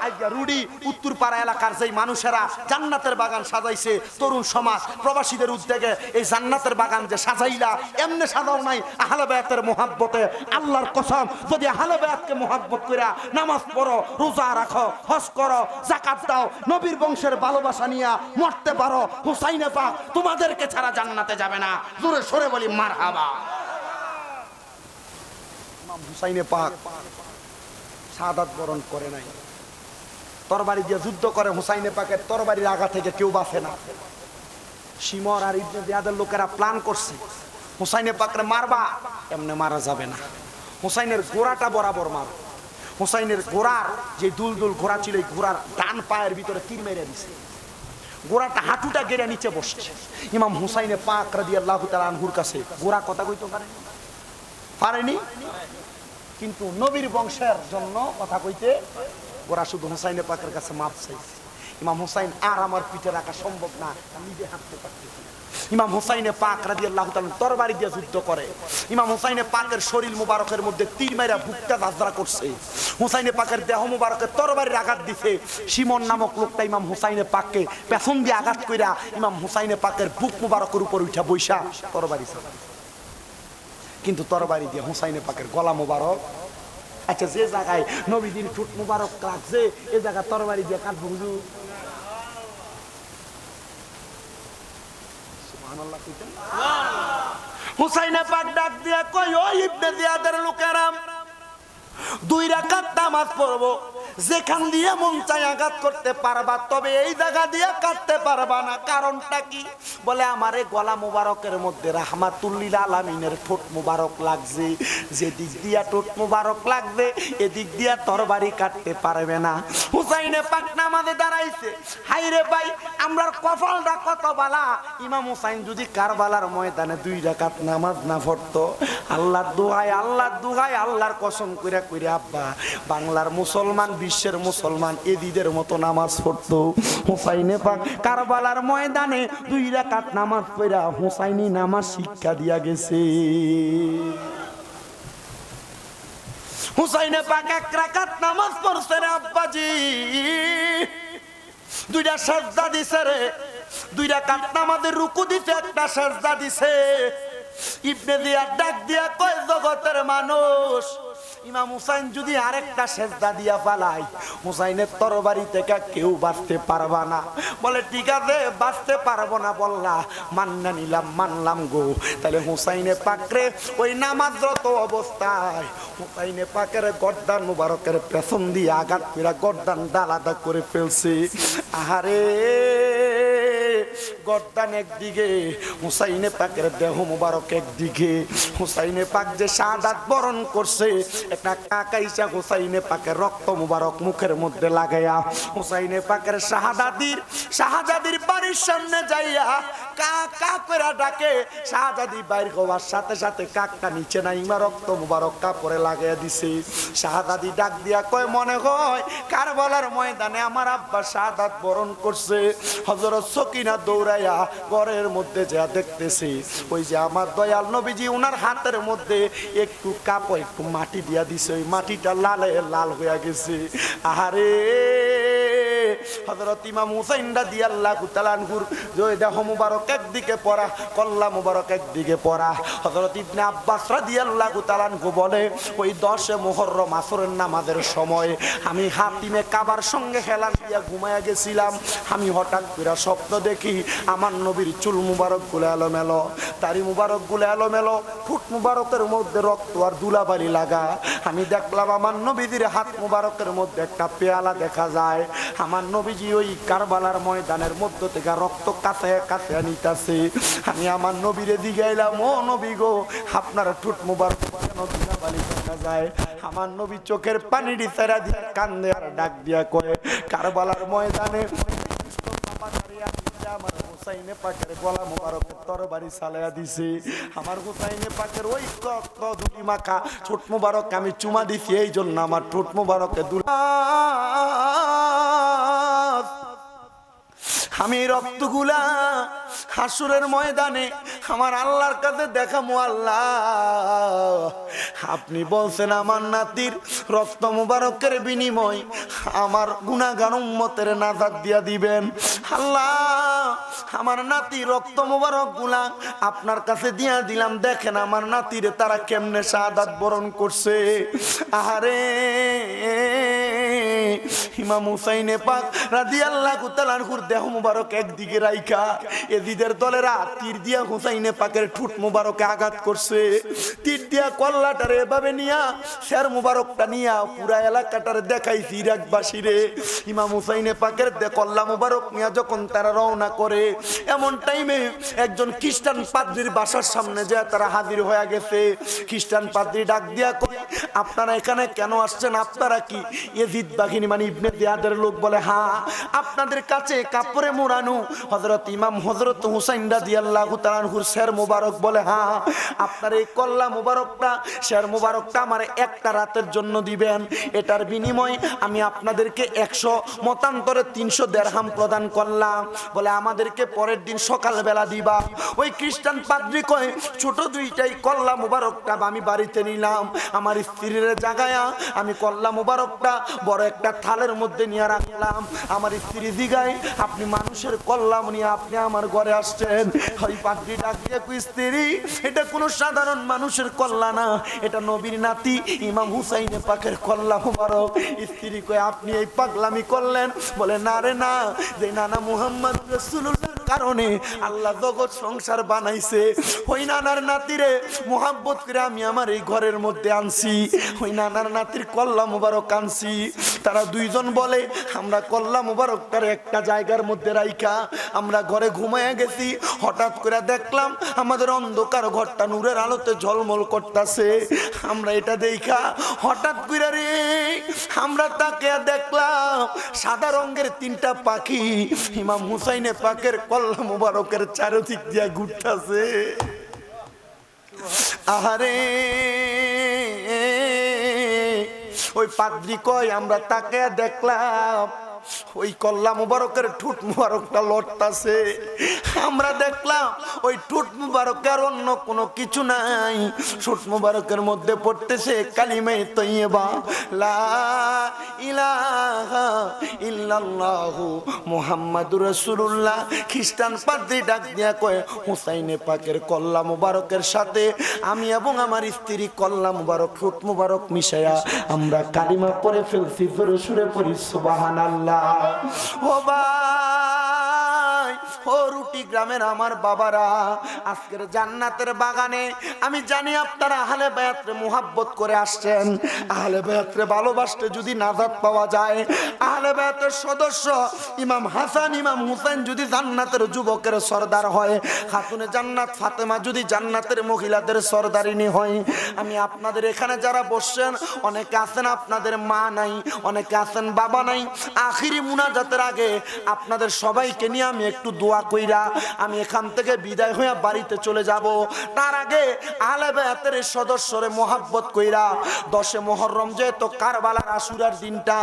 আজকে রুডি উত্তরপাড়া এলাকার যেই মানুষেরা জান্নাতের বাগান সাজাইছে, তরুণ সমাজ প্রবাসীদের উদ্যোগে এই জান্নাতের বাগান যে সাজাইলা, এমনি সাজাও নাই আহলে বায়াতের মুহাব্বতে। আল্লাহর কসম, যদি আহলে বায়াতকে মুহাব্বত কইরা নামাজ পড়ো, রোজা রাখো, হজ করো, যাকাত দাও, নবীর বংশের ভালোবাসা নিয়ে মরতে পারো, হুসাইনে পাক তোমাদেরকে ছাড়া জান্নাতে যাবে না। জোরে সরে বলি মারহাবা। ইমাম হুসাইনে পাক শাহাদাত বরণ করে নাই। তরবারি দিয়ে যুদ্ধ করে, হুসাইনে পাকের তরবারির আগা থেকে কেউ বাঁচে না। শিমর আর ইবনে জিয়াদের লোকেরা প্ল্যান করছে হুসাইনে পাকরে মারবা, এমনি মারা যাবে না, হুসাইনের গোড়াটা বরাবর মার। হুসাইনের গোড়ার যে দুলদুল ঘোড়া ছিল, এই ঘোড়ার ডান পায়ের ভিতরে তীর মেরে দিছে, গোড়াটা হাঁটুটা গেড়ে নিচে বসছে। ইমাম হুসাইনে পাক রাদিয়াল্লাহু তাআলা আনহুর কাছে গোড়া কথা কইতে পারেনি, কিন্তু নবীর বংশের জন্য কথা কইতে গোড়া শুধু হুসাইনে পাকের কাছে মাপ চাইছে। ইমাম হুসাইন আর আমার পিঠে রাখা সম্ভব না, নিজে হাঁটতে পারতেছি। ইমাম হুসাইনে পাক রাদিয়াল্লাহু তাআলা তরবারি দিয়ে যুদ্ধ করে। ইমাম হুসাইনে পাকের শরীর মুবারকের মধ্যে তীর মাইরা বুকটা যাত্রা করছে। হুসাইনে পাকের দেহ মুবারকে তরবারির আঘাত দিছে। শিমন নামক লোকটা ইমাম হুসাইনে পাককে পেছন দিয়ে আঘাত কইরা ইমাম হুসাইনে পাকের বুক মুবারকের উপর উঠা বৈশা তরবারি চালায়, কিন্তু তরবারি দিয়ে হুসাইনে পাকের গলা মুবারক, আচ্ছা যে জায়গায় নবীজির ঠোঁট মুবারক লাগছে এই জায়গা তরবারি দিয়ে কাটবো হুজুর? সুবহানাল্লাহ কইতেন। হুসাইনে পাক ডাক দিয়া কই, ও ইবনে জিয়াদের লোকেরা, 2 রাকাত নামাজ পড়বো, যেখান দিয়ে মন চাই আঘাত করতে পারবা, তবে এই জায়গা দিয়ে কাটতে পারবা না। কারণটা কি? বলে আমারে গলা মুবারকের মধ্যে রাহমাতুল লিল আলামিনের ঠোঁট মুবারক লাগছে, যে দিক দিয়া ঠোঁট মুবারক লাগবে এদিক দিয়া তরবারি কাটতে পারবে না। হুসাইনে পাক নামাজে দাঁড়াইছে, হাইরে ভাই আমরার কপালটা কত বালা, ইমাম হুসাইন যদি কারবালার ময়দানে 2 রাকাত নামাজ না পড়তো, আল্লাহর দোহাই আল্লাহর দোহাই আল্লাহর কসম কইরা কইরা আব্বা বাংলার মুসলমান বিশ্বের মুসলমান এদিদের মতো নামাজ পড়তো। হুসাইনে পাক কারবালার ময়দানে 2 রাকাত নামাজ পড়া হুসাইনি নামাজ শিক্ষা দিয়া গেছে। হুসাইনে পাক 1 রাকাত নামাজ পড়ছে রে আব্বাজি, 2টা সাজদা দিছে রে, 2 রাকাত নামাজের রুকু দিছে, 1টা সাজদা দিছে। ইবনে জিয়াদ ডাক দিয়া কয়, জগতের মানুষ, ইমাম হুসাইন যদি আরেকটা সেজদা দিয়া পালাই, হুসাইনের তরবারি থেকে কেউ বাঁচতে পারবা না। বলে ঠিক আছে বাঁচতে পারবো না বললা, মান্না নিলাম, মানলাম গো। তাহলে হুসাইনে পাকরে ওই নামাজরত অবস্থায় হুসাইনে পাকের গর্দান মুবারকের পেছন দিয়ে আঘাত করে গর্দান আলাদা করে ফেলছে। আহারে গর্দান একদিকে, হুসাইনে পাকের দেহ মুবারক একদিকে। হুসাইনে পাক যে শাহাদাত বরণ করছে, একটা কাকাইসা হুসাইনে পাকের রক্ত মুবারক মুখের মধ্যে লাগাইয়া হুসাইনে পাকের শাহাদাদির বাড়ির সামনে যাইয়া কা কা করে ডাকে। শাহাদাদি বাইর হওয়ার সাথে সাথে কাকটা নিচে নাইমা রক্ত মুবারক কাপড়ে লাগাইয়া দিছে। শাহাদাদি ডাক দিয়া কয়, মনে হয় কারবালার ময়দানে আমার আব্বা শাহাদাত বরণ করছে। হযরত সকিনা দৌড়াইয়া ঘরের মধ্যে যা দেখতেছি, ওই যে আমার দয়াল নবীজি উনার হাতের মধ্যে একটু কাপড় একটু মাটি দিয়া দিছে, ওই মাটিটা লালে লাল হয়ে গেছে। আহারে হযরত ইমাম হুসাইন রাদিয়াল্লাহু তাআলা আনহুর দেহ মুবারক একদিকে পড়া, কল্লা মুবারক একদিকে পড়া। হযরত ইবনে আব্বাস রাদিয়াল্লাহু তাআলা আনহু বলে, ওই 10 মুহররম আসরের নামাজের সময় আমি হাতিমে কাবার সঙ্গে হেলান দিয়া ঘুমায়া গেছিলাম। আমি হঠাৎ করে স্বপ্ন দেখি আমার নবীর চুল মুবারক গুলো এলোমেলো, দাড়ি মুবারক গুলো এলোমেলো, ঠোঁট মুবারকের মধ্যে রক্ত আর ধুলাবালি লাগা। আমি দেখলাম আমার নবীজির হাত মুবারকের মধ্যে একটা পেয়ালা দেখা যায়। আমার নবীজি ওই কারবালার ময়দানের মধ্য থেকে রক্ত কাছে কাছে নিতেছে। আমি আমার নবীরে দিগাইলাম, ও নবী গো, আপনার ঠোঁট মুবারক কেন ধুলাবালি দেখা যায়? আমার নবী চোখের পানি দিতেরা দিয়ে কান্দে আর ডাক দিয়া কয়, কারবালার ময়দানে আমার হুসাইনে পাকের গলা মুবারকের তরবারি চালাইয়া দিছে। আমার হুসাইনে পাকের ওই রক্ত ধুলি মাখা ঠোঁট মুবারক আমি চুমা দিছি, এই জন্য আমার ঠোঁট মুবারকে আমি রক্তগুলা হাসুরের ময়দানে আমার আল্লাহর কাছে দেখামু। আল্লাহ আপনি বলছেন আমার নাতির রক্ত মুবারকের বিনিময় আমার গুনাহগার উম্মতের নাজাত দিয়া দিবেন। আল্লাহ আমার নাতি রক্ত মুবারক গুলা আপনার কাছে দিয়া দিলাম, দেখেন আমার নাতিরে তারা কেমনে শাহাদাত বরণ করছে। আহারে ইমাম হুসাইনে পাক রাদিয়াল্লাহু তাআলা আনহুর দেহ মুবারক একদিকে রাইখা এজিদের দলেরা তীর দিয়া হুসাইনে পাকের ঠোঁট মুবারকে আঘাত করছে। তীর দিয়া কল্লাটারে এভাবে নিয়া শের মুবারকটা নিয়া পুরা এলাকাটারে দেখাইছে ইরাকবাসীরে। ইমাম হুসাইনে পাকের কল্লা মুবারক নিয়া যখন তারা রওনা করে, এমন টাইমে একজন খ্রিস্টান পাদ্রীর বাসার সামনে যায় তারা হাজির হয়ে গেছে। খ্রিস্টান পাদ্রী ডাক দিয়া কয়, আপনারা এখানে কেন আসছেন? আপনারা কি ইয়াজিদ বাহিনী মানে ইবনে জিয়াদের লোক? বলে হ্যাঁ, আপনাদের কাছে কাপড়ে মোড়ানো হযরত ইমাম হযরত হুসাইন রাদিয়াল্লাহু তাআলা আনহুর শের মুবারক। বলে হ্যাঁ, আপনার এই কল্লা মুবারকটা শের মুবারকটা আমার একটা রাতের জন্য দিবেন, এটার বিনিময়ে আমি আপনাদেরকে 100 মতান্তরে 300 দিরহাম প্রদান করলাম। বলে আমাদেরকে পরের দিন সকালবেলা দিবা। ওই খ্রিস্টান পাদ্রী কয়, ছোট দুইটাই কল্লা মুবারকটা আমি বাড়িতে নিলাম, আমার স্ত্রীর জাগায়া আমি কল্লা মুবারকটা বড় একটা থালের মধ্যে নিয়ে রাখলাম। আমার স্ত্রী জিগায়, আপনি মানুষের কল্লা নিয়ে আপনি আমার ঘরে আসছেন? ওই পাদ্রী ডাক দিয়ে কই, স্ত্রী এটা কোনো সাধারণ মানুষের কল্লা না, এটা নবীর নাতি ইমাম হুসাইনে পাকের কল্লা মুবারক। স্ত্রী কয়, আপনি এই পাগলামি করলেন? বলে না রে না, যে নানা মুহাম্মদ রাসূলুল্লাহর কারণে আল্লাহ জগৎ সংসার বানাইছে, ওই নানার নাতিরে মোহাব্বত করে আমি আমার এই ঘরের মধ্যে আনছি, ওই নানার নাতির কল্লা মুবারক আনছি। তারা দুইজন বলে, আমরা কল্লা মুবারকটার একটা জায়গার মধ্যে রাইখা আমরা ঘরে ঘুমাইয়া গেছি, হঠাৎ করে দেখলাম আমাদের অন্ধকার ঘরটা নূরের আলোতে ঝলমল করতেছে। আমরা এটা দেখা হঠাৎ করে রে আমরা তাকে দেখলাম সাদা রঙের 3টা পাখি ইমাম হুসাইনে পাকের কল্লা মুবারকের চারদিক দিয়া ঘুরতেছে। আহারে, ওই পাদ্রী কয়, আমরা তাকে দেখলাম ওই কল্লা মুবারকের ঠোঁট মুবারকটা লড়তাছে। আমরা দেখলাম ওই ঠোঁট মুবারকের অন্য কোনো কিছু নাই, ঠোঁট মুবারকের মধ্যে পড়তেছে কালিমে তৈয়বা, লা ইলাহা ইল্লাল্লাহু মুহাম্মাদুর রাসূলুল্লাহ। খ্রিস্টান পাদ্রী ডাক দিয়া কয়, হুসাইনে পাকের কল্লা মুবারকের সাথে আমি এবং আমার স্ত্রী কল্লা মুবারক ঠোঁট মুবারক মিশায়া আমরা কালিমা পড়ে ফেলছি। জোরে সুরে পড়ি সুবহানাল্লাহ। ও ভাই, ও রুটি গ্রামের আমার বাবারা, আজকের জান্নাতের বাগানে আমি জানি আপনারা আহলে বায়াতরে মুহাব্বত করে আসছেন। আহলে বায়াতরে ভালোবাসতে যদি নাজাত পাওয়া যায়, আহলে বায়াতের সদস্য ইমাম হাসান ইমাম হুসাইন যদি জান্নাতের যুবকের সরদার হয়, খাতুনে জান্নাত ফাতেমা যদি জান্নাতের মহিলাদের সরদারিনী হয়, আমি আপনাদের এখানে যারা বসছেন অনেকে আছেন আপনাদের মা নাই, অনেকে আছেন বাবা নাই। আখিরি মুনাজাতের আগে আপনাদের সবাইকে নিয়ে আমি একটু দোয়া কইরা আমি এখান থেকে বিদায় হয়ে বাড়িতে চলে যাব। তার আগে আহলে বায়াতের সদস্যরে মোহাব্বত কইরা 10 মুহররম যেহেতু কারবালার আশুরার দিনটা,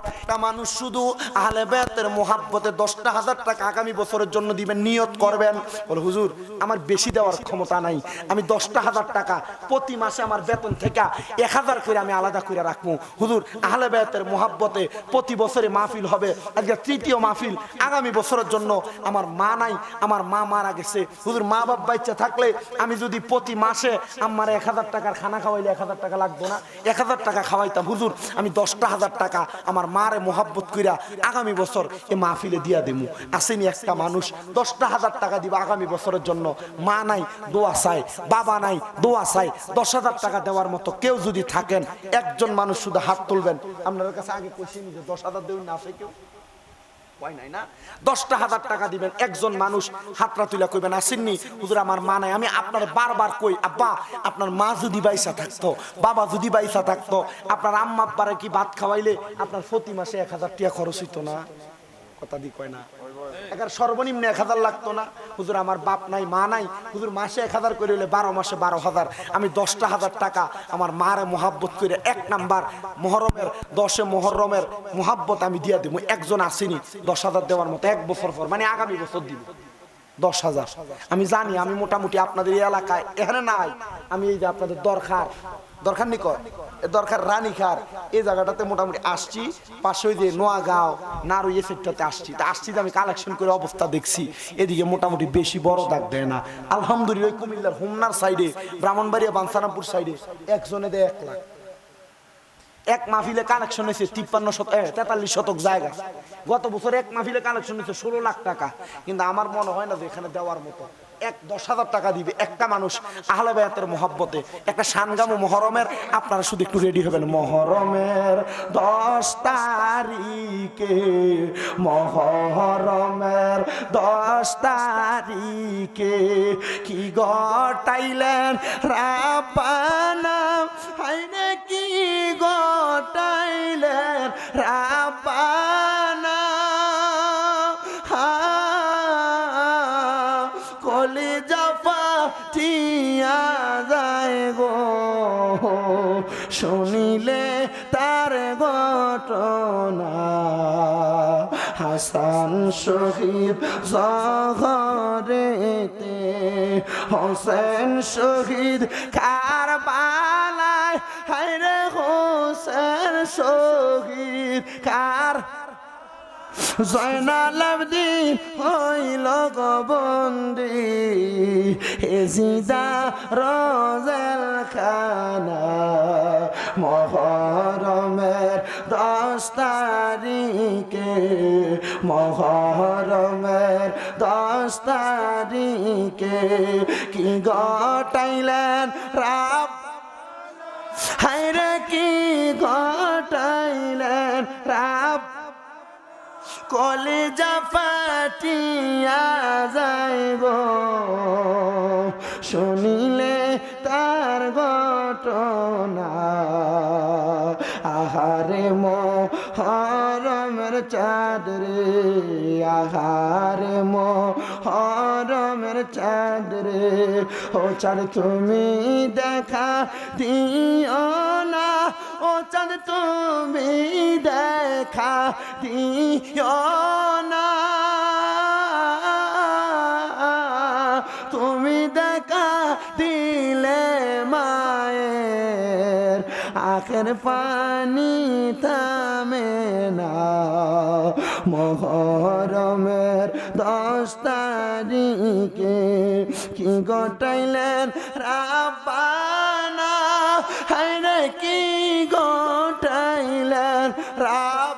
একটা মানুষ শুধু আহলে বায়াতের মোহাব্বতে 10,000 টাকা আগামী বছরের জন্য দিবেন, নিয়ত করবেন। বলে হুজুর আমার বেশি দেওয়ার ক্ষমতা নাই, আমি 10,000 টাকা প্রতি মাসে আমার বেতন থেকে 1000 করে আমি আলাদা করে রাখবো। হুজুর আহলে বায়াতের মোহাব্বতে প্রতি বছরে মাহফিল হবে, আজকে 3য় মাহফিল, আগামী বছরের জন্য আমার মা নাই, আমার মা মারা গেছে। হুজুর মা বাপ বাচ্চা থাকলে আমি যদি প্রতি মাসে আমার 1000 টাকার খানা খাওয়াইলে 1000 টাকা লাগতো না, 1000 টাকা খাওয়াইতাম। হুজুর আমি 10,000 টাকা আমার মারে মোহাব্বত কইরা আগামী বছর এ মাহফিলে দিয়া দেবো। আসেনি একটা মানুষ 10,000 টাকা দিবা আগামী বছরের জন্য, মা নাই দোয়া চাই, বাবা নাই দোয়া চাই, 10,000 টাকা দেওয়ার মতো কেউ যদি থাকেন একজন মানুষ শুধু হাত তুলবেন। আপনার কাছে আগে কইছি যে 10,000 দেবেন না, আছে কেউ? 10,000 টাকা দিবেন, একজন মানুষ হাতরা তুলে কইবেন আসেননি হুজুর আমার মা নাই। আমি আপনার বারবার কই, আব্বা আপনার মা যদি বাইসা থাকতো, বাবা যদি বাইসা থাকতো, আপনার আম্মা আব্বারে কি ভাত খাওয়াইলে আপনার প্রতি মাসে 1000 টাকা খরচ হইতো না? কথা দি কয় না, একার সর্বনিম্ন 1000 লাগতো না? হুজুর আমার বাপ নাই মা নাই, হুজুর মাসে 1000 করে হইলে 12 মাসে 12,000, আমি 10,000 টাকা আমার মারে মোহাব্বত করে 1 নাম্বার মুহররমের 10 মুহররমের মোহাব্বত আমি দিয়া দেবো। একজন আসেনি 10,000 দেওয়ার মতো, 1 বছর পর মানে আগামী বছর দিব 10,000। আমি জানি আমি মোটামুটি আপনাদের এই এলাকায় এখানে নাই, আমি এই যে আপনাদের দরকার নিকট দরকার রানীখার এই জায়গাটাতে মোটামুটি আসছি, পাশে ওই যে নোয়াগাঁও নারু এই সেক্টরতে আসছি, তা আসছি যে আমি কালেকশন করে অবস্থা দেখছি এদিকে মোটামুটি বেশি বড় দাগ দেয় না। আলহামদুলিল্লাহ কুমিল্লার হোমনার সাইডে, ব্রাহ্মণবাড়িয়া বাঞ্ছারামপুর সাইডে একজনে দেয় 1 লাখ, এক মাহফিলে কালেকশন হয়েছে 43 শতক জায়গা। গত বছর এক মাহফিলে কালেকশন হয়েছে 16 লাখ টাকা। কিন্তু আমার মনে হয় না যে এখানে দেওয়ার মতো 10,000 টাকা দিবে একটা মানুষ আহলে বায়াতের মহব্বতে একটা শানগামু মহরমের। আপনারা শুধু একটু রেডি হবেন। মহরমের 10 তারিখে, মহরমের 10 তারিখে কি গটাইলেন রাব্বানা, হায়রে কি গটাইলেন রাব্বানা, কলিজা ফাটিয়া যায় গো শুনিলে তার ঘটনা। হাসান শহীদ জহরেতে, হোসেন শহীদ কারবালায়, হায়রে হোসেন শহীদ কার, জয়নাল আবদিন হইল গবন্দি, এজিদা রোজেল খানা। মহরমের 10 তারিখে, মহরমের 10 তারিখে কি গটাইলেন রাব, হায়রে কি গটাইলেন রাব, কলিজা ফাটিয়া যায় গো শুনিলে তার ঘটনা। আহারে মহরমের চাঁদ রে, আহারে মহরমের চাঁদ রে, ও চাঁদ তুমি দেখা দিও না, ও চাঁদ তুমি দেখা দিও না, তুমি দেখা দিলে মায়ের আখের পানি থামে না। মহরমের 10 তারিখে কি গটাইলেন রাব্বানা, হায়রে কি গটাইলেন রাব,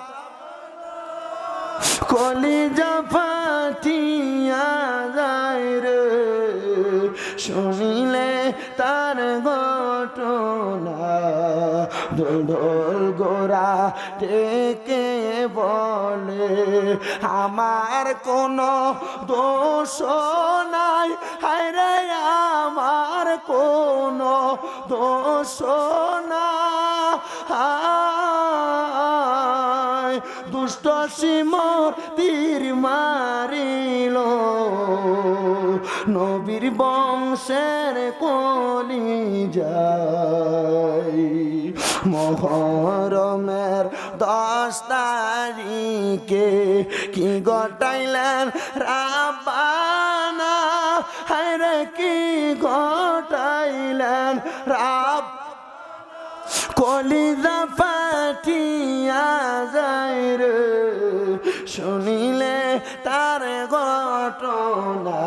কলিজা ফাটিয়া যায় রে শুনিলে তার ঘটনা। ঢোল গোরা ডেকে বলে আমার কোনো দোষ নাই, হায়রে আমার কোনো দোষ নাই, দুষ্ট সিমর তীর মারিল নবীর বংশের কলিজায়। মহরমের 10 তারিখে কি গটাইলেন রাব্বানা, হায়রে কি গটাইলেন রাব, কলিজা ফাটিয়া যায় রে শুনিলে তার ঘটনা।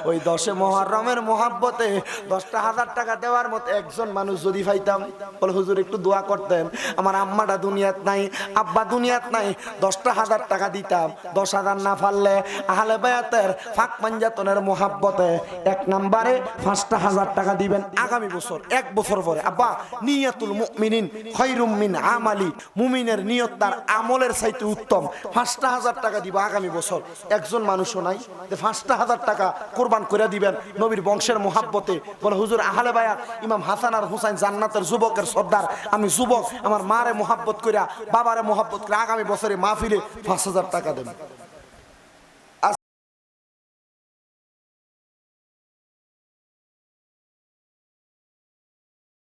ওই 10 মুহররমের মহব্বতে 10,000 টাকা দেওয়ার মতো একজন মানুষ যদি পাইতাম, বলে হুজুর একটু দোয়া করতেন, আমার আম্মাটা দুনিয়াত নাই, আব্বা দুনিয়াত নাই, 10,000 টাকা দিতাম। 10,000 না পারলে আহলে বায়াতের ফাঁক পাঞ্জাতনের মহব্বতে 1 নম্বরে 5,000 টাকা দিবেন আগামী বছর, 1 বছর পরে। আব্বা নিয়াতুল মুমিনিন খায়রুম মিন আমালি, মুমিনের নিয়ত তার আমলের চাইতে উত্তম। 5,000 টাকা দিব আগামী বছর। একজন মানুষও নাই যে 5,000 টাকা কোরবান করে দিবেন নবীর বংশের মহাব্বতে। বলে হুজুর আহলে বায়াত ইমাম হাসান আর হুসাইন জান্নাতের যুবকের সর্দার, আমি যুবক, আমার মারে মহাব্বত কইরা বাবারে মহাব্বত করে আগামী বছরে মাহফিলে 5,000 টাকা দেবেন।